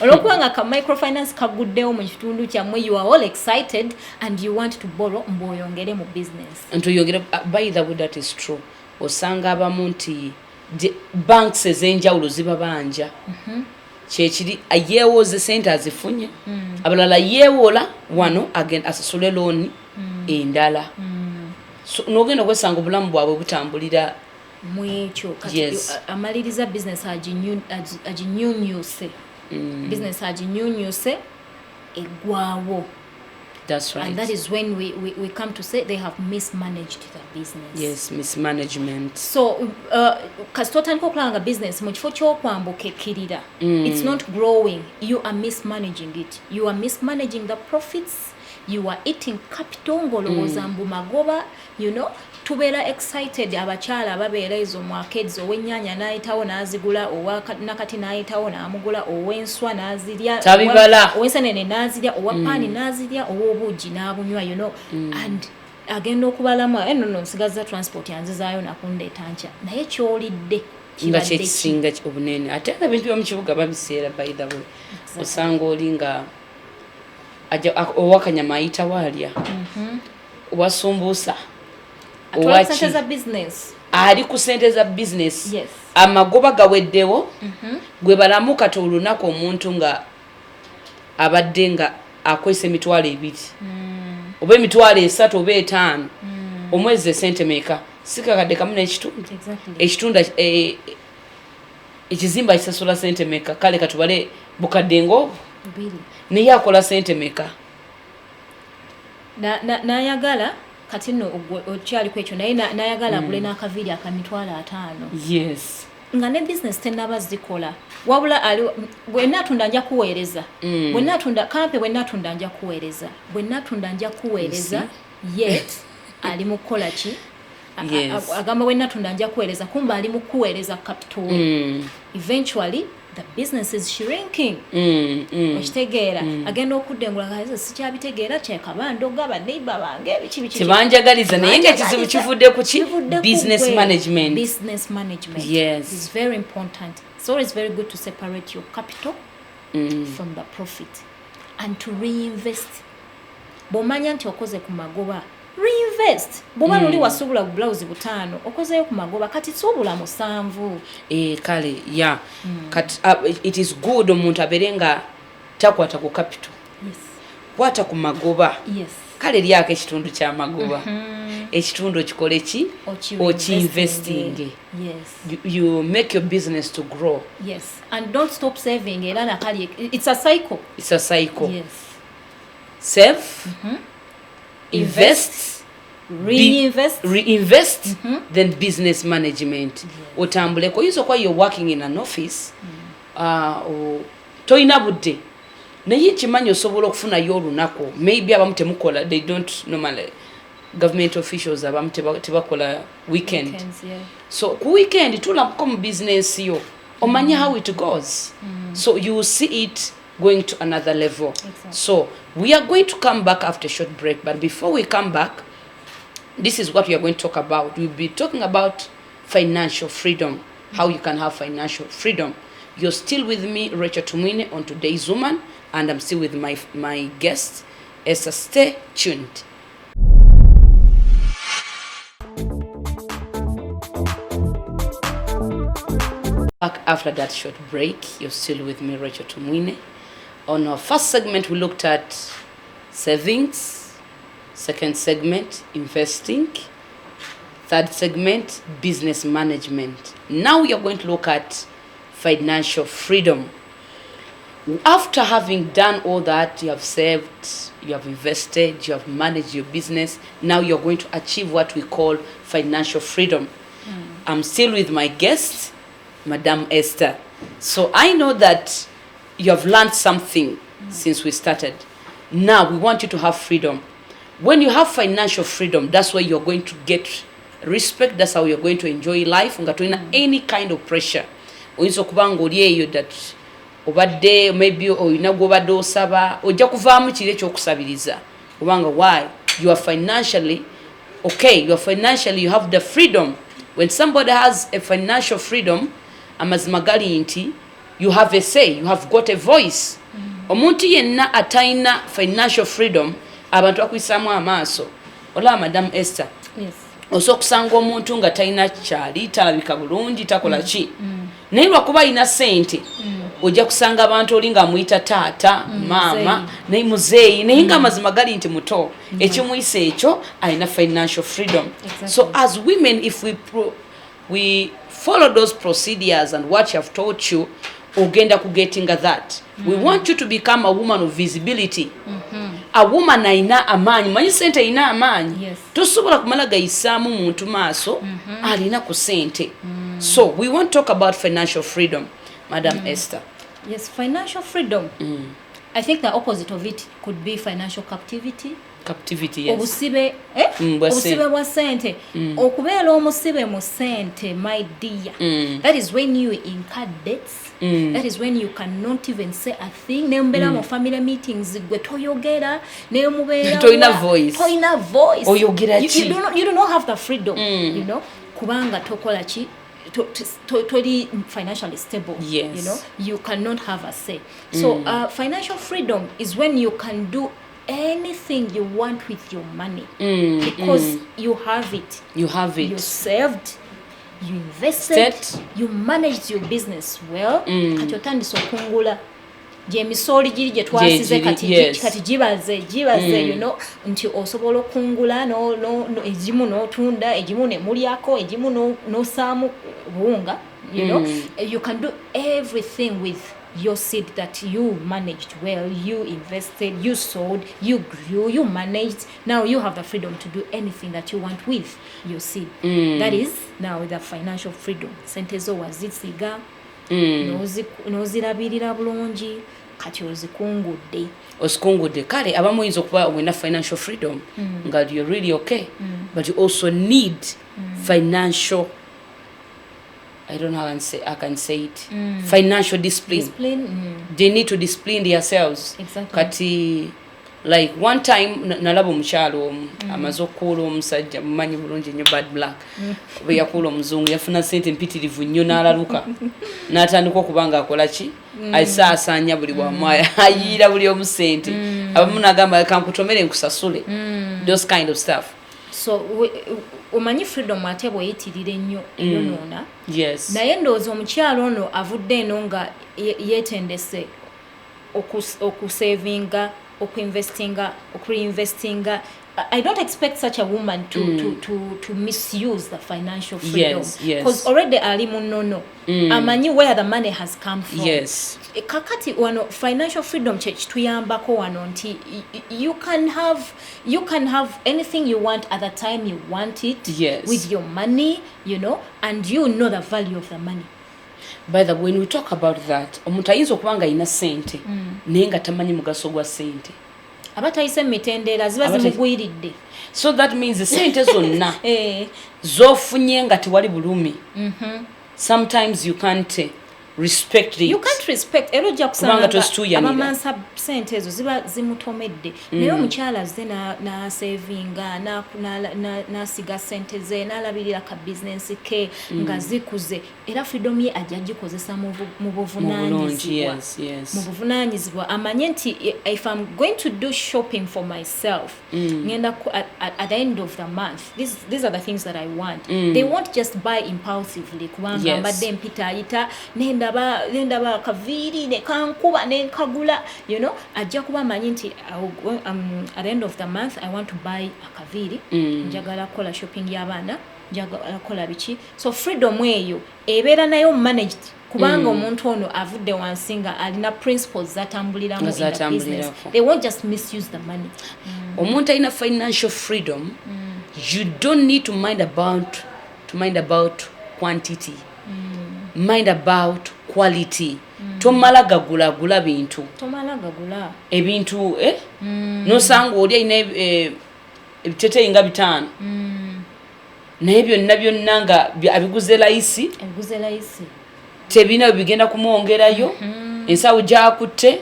Olwokubanga ka microfinance kaguddewo mu kitundu kyammwe, you are all excited and you want to borrow mb'oyongere mu business. Ntuyongere, by the way, that is true. Osanga abamu nti banks ez'enjawulo zibabanja kyekiri yeewooze sente azifunye abalala yeewola wano agenda asasule looni endala so n'ogenda okwesanga obulamu bwabwe butambulira mu ekyo kati amaliriza business aginyunyuse business aginyunyuse eggwawo. That's right. And that is when we come to say they have mismanaged the business. Yes, mismanagement. So, kasitotandika okulanga business mu kifo ky'okwambuka ekkirira, it's not growing. You are mismanaging it. You are mismanaging the profits. You are eating capital ngolowooza mbu magoba, you know. Tubeera excited abakyala ababeera ezo mu arcades ow'ennyaanya n'ayitawo n'azigula nakati n'ayitawo n'amugula ow'enswa n'azirya ow'ensenene n'azirya owa paani n'azirya ow'obuugi n'abunywa, you know, and agenda okubalamu nno nsigaza transport yanzizaayo nakundeeta nkya naye kyolidde nga kyekisinga obunene ate ebintu byomu kibuga babiseera by the way osanga oli nga owakanyama ayitawo alya owasumbuusa ali ku sente za business. Yes. Amagoba gaweddewo gwe balamu kati olunaku omuntu nga abadde nga akwesa emitwalo 2 oba emitwalo 3 oba 5 omwezi esente meeka sikakadde kamu n'ekitundu ekitundu ekizimba kisasula sente meeka kale katubale bukadde ng'obwo naye akola sente meeka n'ayagala kati nno okyali ku ekyo naye n'ayagala agule n'akaviiri akamitwalo 5. Yes. Nga ne business tennaba zikola wabula bwenna atunda nja kuweereza bwenna atunda kampe bwenna atunda nja kuweereza bwenna atunda nja kuweereza yet ali mu kukola ki agamba bwenna atunda nja kuweereza kumba ali mu kuweereza capital eventually the business is shrinking. Okitegeera agenda okuddengula kaza sikyabitegeera kyekabandoga baneiba bange biki tebanjagaliza naye nga kizibu kivudde ku ki business management. Yes, is very important. So it's very good to separate your capital from the profit and to reinvest. Bomanya nti okoze ku magoba reinvest. Bwoba luli wasubula blouse 5 okozeyo ku magoba kati subula 7. Kale ya kati it is good omuntu aberenga takwata ku capital. Yes. Kwata ku magoba. Yes. Kale lyako ekitundu kya magoba. Ekitundu okikole ki investing. Yes. You make your business to grow. Yes. And don't stop saving. Era nakali it's a cycle. It's a cycle. Yes. Save. Invest, reinvest, then business management. Otambuleko yiso kwa you're working in an office, toina budde. Naye kimanyi osobola okufuna yo lunako. Maybe abamu temukola, they don't normally. Government officials abamu tebakola weekend. Yeah. So ku weekend tulako mu business yo. Omanya how it goes. So you will see it going to another level. Exactly. So we are going to come back after a short break, but before we come back, this is what we are going to talk about. We'll be talking about financial freedom, how you can have financial freedom. You're still with me, Racheal Tumwine, on Today's Woman, and I'm still with my guest, Esther. Stay tuned. Back after that short break, you're still with me, Racheal Tumwine. On our first segment, we looked at savings, Second segment, investing. Third segment, business management. Now we are going to look at financial freedom. After having done all that, you have saved, you have invested, you have managed your business, now you're going to achieve what we call financial freedom. I'm still with my guest, Madam Ester. So I know that you have learned something since we started. Now we want you to have freedom. When you have financial freedom, that's where you're going to get respect. That's how you're going to enjoy life. Nga tulina any kind of pressure. Oyinza kubanga oli eyo that obadde maybe oyina gwobadde osaba ojja kuvaamu kiri ekyokusabiriza kubanga why you are financially okay, you are financially, you have the freedom. When somebody has a financial freedom, amazima gali nti you have a say, you have got a voice. Omuntu yenna atayina financial freedom abantu bakwisaamu amaaso. Ola Madam Ester. Yes. Osokusanga omuntu nga talina kyali talabika bulungi takola ki. Naye lwakuba alina ssente ojja kusanga abantu oli nga muyita taata maama naye muzeeyi naye nga amazima gali nti muto ekimuyisa ekyo alina financial freedom. Exactly. So as women, if we follow those procedures and what you have taught you, ogenda kugetinga that. We want you to become a woman of visibility. A woman aina amaanyi, manyi sente aina amaanyi. Yes. Tosobola kumala gayisaamu muntu maaso alina ku sente. So we want to talk about financial freedom, Madam Ester. Yes, financial freedom. I think the opposite of it could be financial captivity. Captivity, yes. Obusibe, obusibe bwa sente. Okubeera omusibe mu sente, my dear. That is when you incur debts. That is when you cannot even say a thing. Ne mbeera mu family meetings gwe toyogera, ne mubeera Toyina voice. Toyina voice. Oyogera You ki? do not have the freedom, you know. Kubanga tokola ki? Totally financially stable. Yes. You know, you cannot have a say. So financial freedom is when you can do anything you want with your money because you have it. You have it. You saved, you invested, you managed your business well. Kati otandise okungula gyemisooli giri gye twasize kati gibaze you know nti osobola okungula egimu n'otunda egimu ne mulyako egimu n'osaamu buwunga, you know. You can do everything with your seed that you managed well, you invested, you sold, you grew, you managed. Now you have the freedom to do anything that you want with your seed. That is now the financial freedom. Sente zo wazisiga, n'ozirabirira bulungi, kati ozikungudde. Osikungudde kale abamu oyinza okuba wina financial freedom nga you're really okay, but you also need financial, I don't know how I can say it. Financial discipline. They need to discipline themselves. Exactly. Kati like one time nalaba omukyalo amaze okuula omusajja mumanyi bulungi nnyo bad black bwe yakuula omuzungu yafuna sente mpitirivu nnyo n'alaluka n'atandika okubanga akola ki aisaasaanya buli wamu ayiira buli omu sente abamu n'agamba kankutomere nkusasule, those kind of stuff. So omanyi freedom ate bweyitirira ennyo eyonoona. Yes. Naye ndowooza omukyalo ono avudde eno nga yeetendese okusavinga, okureinvestinga. I don't expect such a woman to misuse the financial freedom. Yes. Because already ali munono. Amanyi where the money has come from. Yes. Kakati wano financial freedom tuyambako wano nti you can have anything you want at the time you want it. Yes. With your money, you know, and you know the value of the money. By the way, when we talk about that, omuntu ayinza okubanga alina sente naye nga tamanyi mugaso gwa sente. Abatayise mitendera ziba zimugwiridde. So that means the sente zonna zofunye nga tewali bulumi. Sometimes you can't respect it. You can't respect. Ero jja kusanga abamansa sente ezo ziba zimutomedde. Naye omukyala azze na savinga n'asiga sente ze n'alabirira ka business ke nga zikuze era freedom ye ajja gikozesa mu buvunaanyizibwa. Mu buvunaanyizibwa amanye nti if I'm going to do shopping for myself ngenda at the end of the month these are the things that I want. They won't just buy impulsively kubanga mbadde mpita ayita nenda ndaba kaviiri ne kankuba ne kagula, you know, ajja kuba manyi nti at the end of the month I want to buy a kaviiri, njagala kola shopping y'abaana, njagala kola biki. So freedom eyo ebeera nayo managed kubanga omuntu ono avudde wansi nga alina principles zatambuliramu in the business. They won't just misuse the money. Omuntu alina financial freedom, you don't need to mind about quantity. Mind about quality. Tomala gagula bintu. Ebintu nosanga oli alina ebitete nga bitano. Naye byonna nga abiguze layisi. Tebina bigenda kumwongerayo. Ensawo gyakutte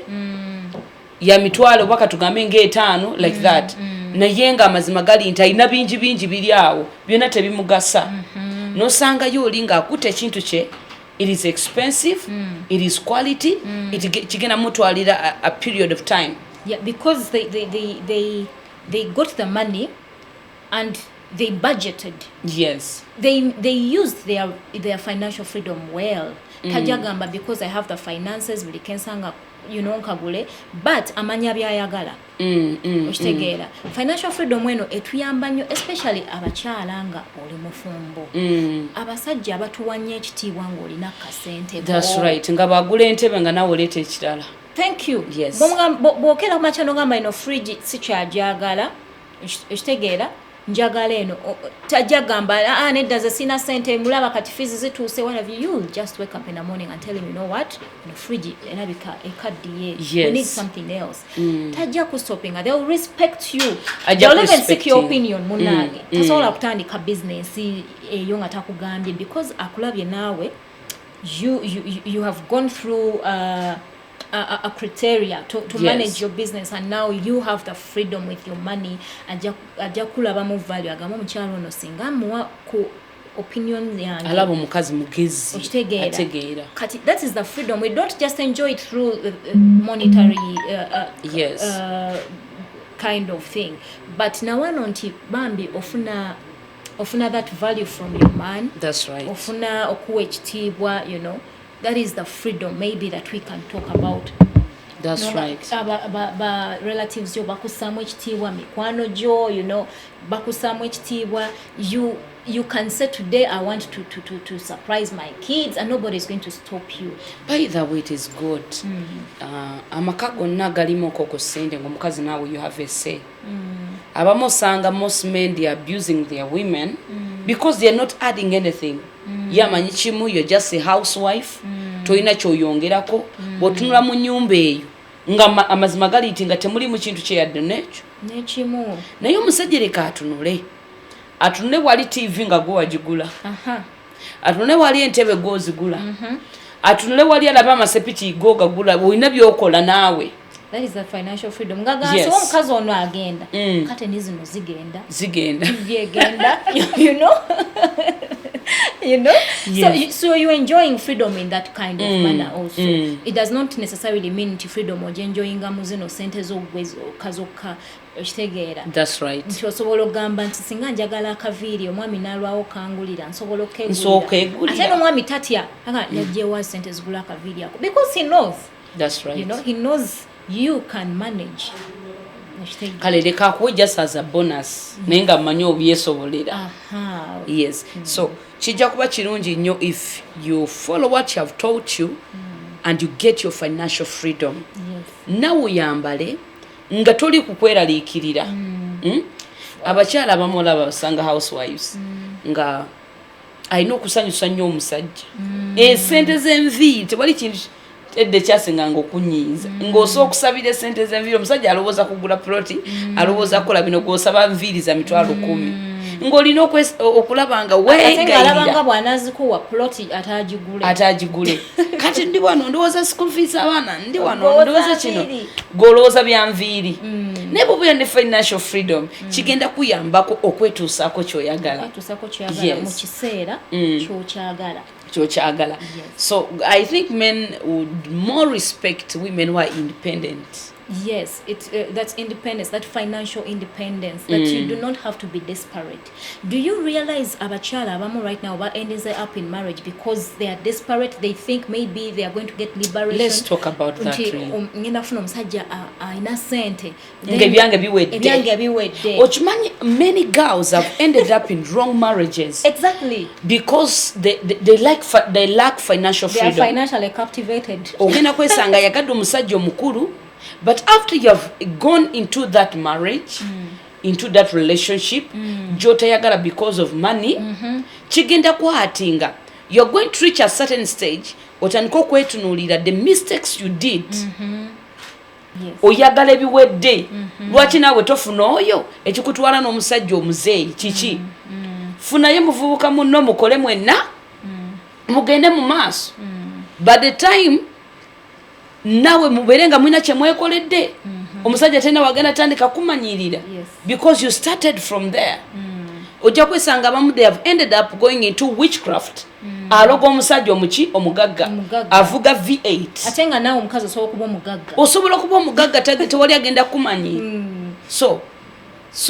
ya mitwalo baka tugambe ng'etaano like that. Naye nga amazima gali nti alina bingi biri awo byonna tebimugasa. Nosanga yo oli nga akutte ekintu kye, it is expensive, it is quality, kigenda mutwalira a period of time. Yeah, because they got the money and they budgeted. Yes. They used their financial freedom well. Tajagamba because I have the finances buli kensanga, you know, nkagule, but amanya byayagala. Okitegeera. Financial freedom eno etuyamba nnyo, especially abakyala nga oli mufumbo. Abasajja abatuwanya ekitiibwa ng'olina kasente. That's right. Nga bagula entebe nga nawe oleeta ekirala. Thank you. Yes. Bw'okera ku makya n'ogamba ino fridge si kyajagala. Okitegeera. Njagala eno tajagamba nedda ze sina sente mulaba kati fees zituuse, what have you just wake up in the morning and tell him, you know what, in the fridge erabika ekaddiye, we need something else. Tajja ku stopping, they will respect you. They'll even seek your opinion munange. Tasobola kutandika business eyo nga takugambye because akulabye naawe you have gone through a criteria to manage your business, and now you have the freedom with your money. Ajja kulabamu value agamba omukyalo ono singa amuwa ku opinion yange alaba omukazi mugezi ategeera. Kati that is the freedom. We don't just enjoy it through monetary kind of thing, but na wano nti bambi ofuna that value from your man. That's right. Ofuna okuwa ekitiibwa, you know. That is the freedom maybe that we can talk about. That's right. Ba relatives jo bakusamu ekitiibwa, mikwano jo, you know, bakusamu ekitiibwa. You can say today I want to surprise my kids and nobody is going to stop you. By the way, it is good. Amaka gonna galimu koko sente ngomukazi nawe you have a say. Abamosanga most men they are abusing their women because they are not adding anything. Yamanyi kimu, you're just a housewife. Toyina kyoyongerako. Botunula mu nyumba eyo nga amazima gali nti nga temuli mu kintu kye yadde nekimu. Naye omusajja leka atunule wali TV nga gwe wagigula. Atunule wali entebe gozigula. Atunule wali alaba amasepiki go gagula. Olina byokola naawe. That is the financial freedom. Ngaga so omukazi ono agenda. Kate nizino zigenda. Vyegenda. You know? You know? Yes. So you're enjoying freedom in that kind of manner also. It does not necessarily mean freedom or enjoying amuzino sente z'ogwezi okazoka okitegeera. That's right. Nti osobola ogamba nti singa njagala akaviiri omwami nalwawo kangulira nsobola okegulira. Ate n'omwami tatya yajjewa sente zigula akaviiri ako because he knows. That's right. You know, he knows you can manage. Kale leka akuwe just as a bonus. Naye nga mmanyi obyesobolera. Yes. So kijja kuba kirungi nnyo if you follow what you have taught you and you get your financial freedom. Nawe yambale nga toli kukweraliikirira. Abakyala abamulaba basanga housewives nga alina okusanyusa nnyo omusajja. Esente z'enviiri tewali kintu edde kyasinga ng'okunyiiza. Ng'osooka okusabira sente z'enviiri, omusajja alowooza kugula ploti, alowooza kukola bino, gw'osaba nviiri za mitwalo 10. Ng'olina okulaba nga weegayirira. Ate ng'alaba bw'anaazikuwa ploti ataagigule. Kati ndi wano ndowooza school fees abaana, ndi wano ndowooza kino. Gw'olowooza bya nviiri. Naye bw'obeera ne financial freedom, kigenda kuyambako okwetuusaako ky'oyagala. Mu kiseera ky'okyagala. So I think men would more respect women who are independent. Yes, that's independence, that financial independence, that you do not have to be desperate. Do you realize abachala abamu right now ending up in marriage because they are desperate? They think maybe they are going to get liberation. Let's talk about that. Ngenda funa omusajja aina sente. Ebyange biwedde. Ochimanyi, many girls have ended up in wrong marriages. Exactly. Because they lack financial freedom. They are financially captivated. Ogenda kwesanga yagadde omusajja omukulu. But after you have gone into that marriage, into that relationship, jotayagala because of money, chigenda kwatinga. You're going to reach a certain stage, otandika okwetunuulira the mistakes you did. Yes. Oyagala ebiwedde. Lwaki naawe tofuna oyo ekikutwala n'omusajja omuzeeyi kiki? Funaye muvubuka munno mukole mwenna, mugende mu maaso. By the time nawe muberenga mwina kye mwekoledde, omusajja tena wagenda tandika kumanyirira. Because you started from there. Ojja kwesanga abamu they have ended up going into witchcraft. Aloga omusajja omugagga avuga V8. Ate nga nawe omukazi osobola kuba omugagga tewali agenda kumanyira. So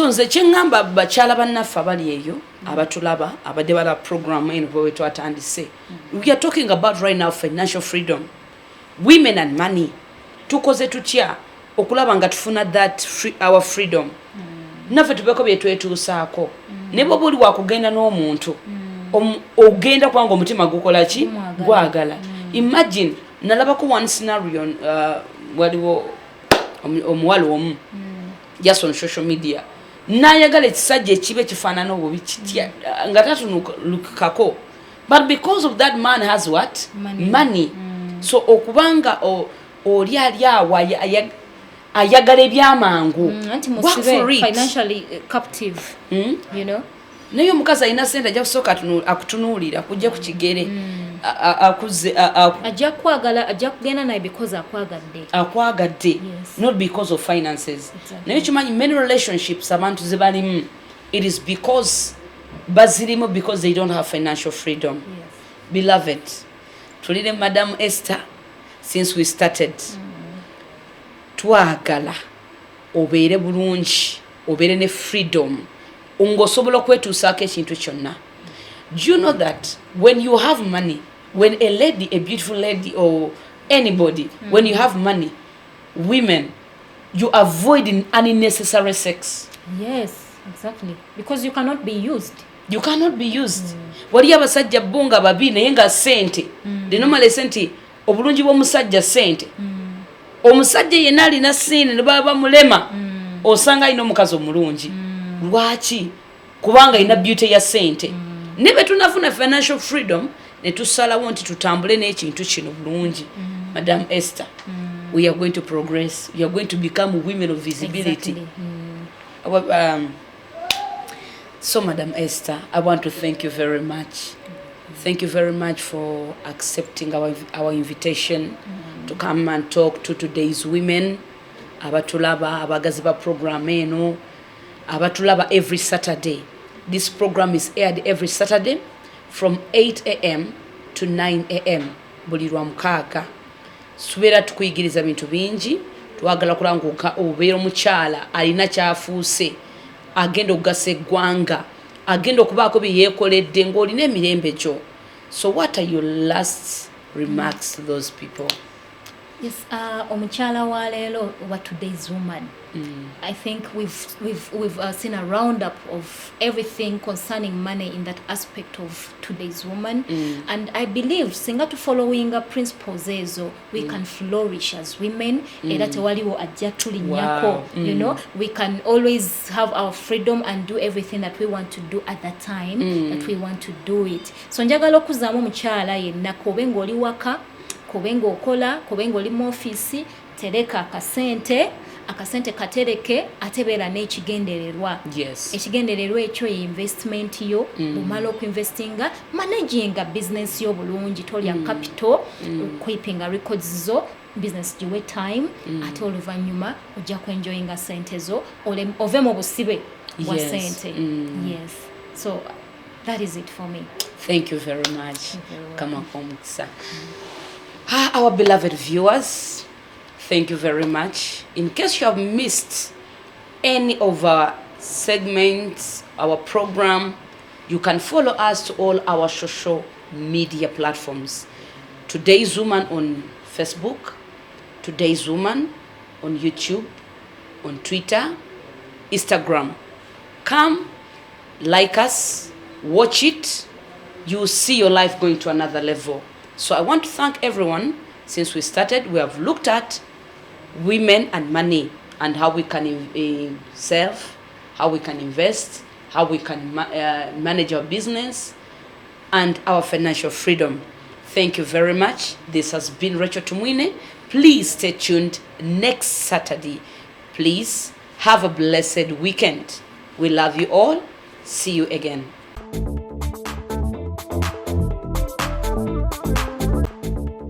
nze kyengamba bakyala bannaffe abali eyo abatulaba abadde bala program eno bwe twatandise. We are talking about right now financial freedom. Women and money. Tukoze tutya okulaba nga tufuna our freedom. Naffe tubeko bye twetuusaako. Ne bwe buli wakugenda n'omuntu ogenda kwanga omutima gukola ki gwagala. Imagine nalabako one scenario waliwo omuwala omu just on social media nayagala ekisajja ekibe kifaanana obubi kitya nga tatunulukako, but because of that man has what? Money. So okubanga oli ali awo ayagala ebyamangu, work for it. Financially captive, you know. Naye omukazi alina sente ajja kusooka akutunuulira kujja ku kigere ajja kugenda naye because akwagadde, not because of finances. Naye kimanyi many relationships abantu ze balimu, it is because bazirimu because they don't have financial freedom. Beloved, tulire Madam Ester since we started. Twagala obeere bulungi, obeere ne freedom, ngosobola okwetuusaako ekintu kyonna. Do you know that when you have money, when a lady, a beautiful lady or anybody, when you have money, women, you avoid unnecessary sex. Yes, exactly. Because you cannot be used. You cannot be used. Wali abasajja bunga babi naye nga sente. The normal sente obulungi bw'omusajja sente. Omusajja yenna alina sente ne baba mulema. Osanga ino mukazi omulungi. Lwaki? Kubanga ina beauty ya sente. Nebe tunafuna financial freedom ne tusalawo nti tutambule n'ekintu kino bulungi. Madam Ester, we are going to progress. We are going to become women of visibility. Exactly. So Madam Ester, I want to thank you very much. Thank you very much for accepting our invitation to come and talk to today's women. Abatulaba abagaziba program eno. Abatulaba every Saturday. This program is aired every Saturday from 8 a.m. to 9 a.m. buli lwa mukaaga. Subira tukuyigiriza bintu bingi, twagala kulanguka obeera omukyala alina kyafuuse, agenda okugasa eggwanga, agenda okubaako bye yeekoledde ng'olina emirembe gyo. So what are your last remarks to those people? Yes, omukyala wa leero oba today's woman. I think we've seen a roundup of everything concerning money in that aspect of today's woman, and I believe singa to following principles ezo we can flourish as women. Era tewaliwo ajja tulinnyako. You know, we can always have our freedom and do everything that we want to do at that time that we want to do it. So njagala okuzaamu omukyala yenna kobe ng'oli waka, kobe ng'okola, kobe ng'oli mu office, tereka akasente katereke atebeera n'ekigendererwa. Yes. Ekigendererwa ekyo investment yo, omala okuinvestinga, managing business yo bulungi, tolya capital, keeping records zo, business giwe time, ate oluvannyuma ojja kwenjoyinga sente zo, ove mu busibe bwa sente. Yes. So that is it for me. Thank you very much. Kama komukisa. Our beloved viewers, Thank you very much. In case you have missed any of our segments, our program, you can follow us to all our social media platforms. Today's Woman on Facebook, Today's Woman on YouTube, on Twitter, Instagram. Come, like us, watch it. You'll see your life going to another level. So I want to thank everyone. Since we started, we have looked at women and money and how we can save, how we can invest, how we can manage our business and our financial freedom. Thank you very much. This has been Racheal Tumwine. Please stay tuned next Saturday. Please have a blessed weekend. We love you all. See you again.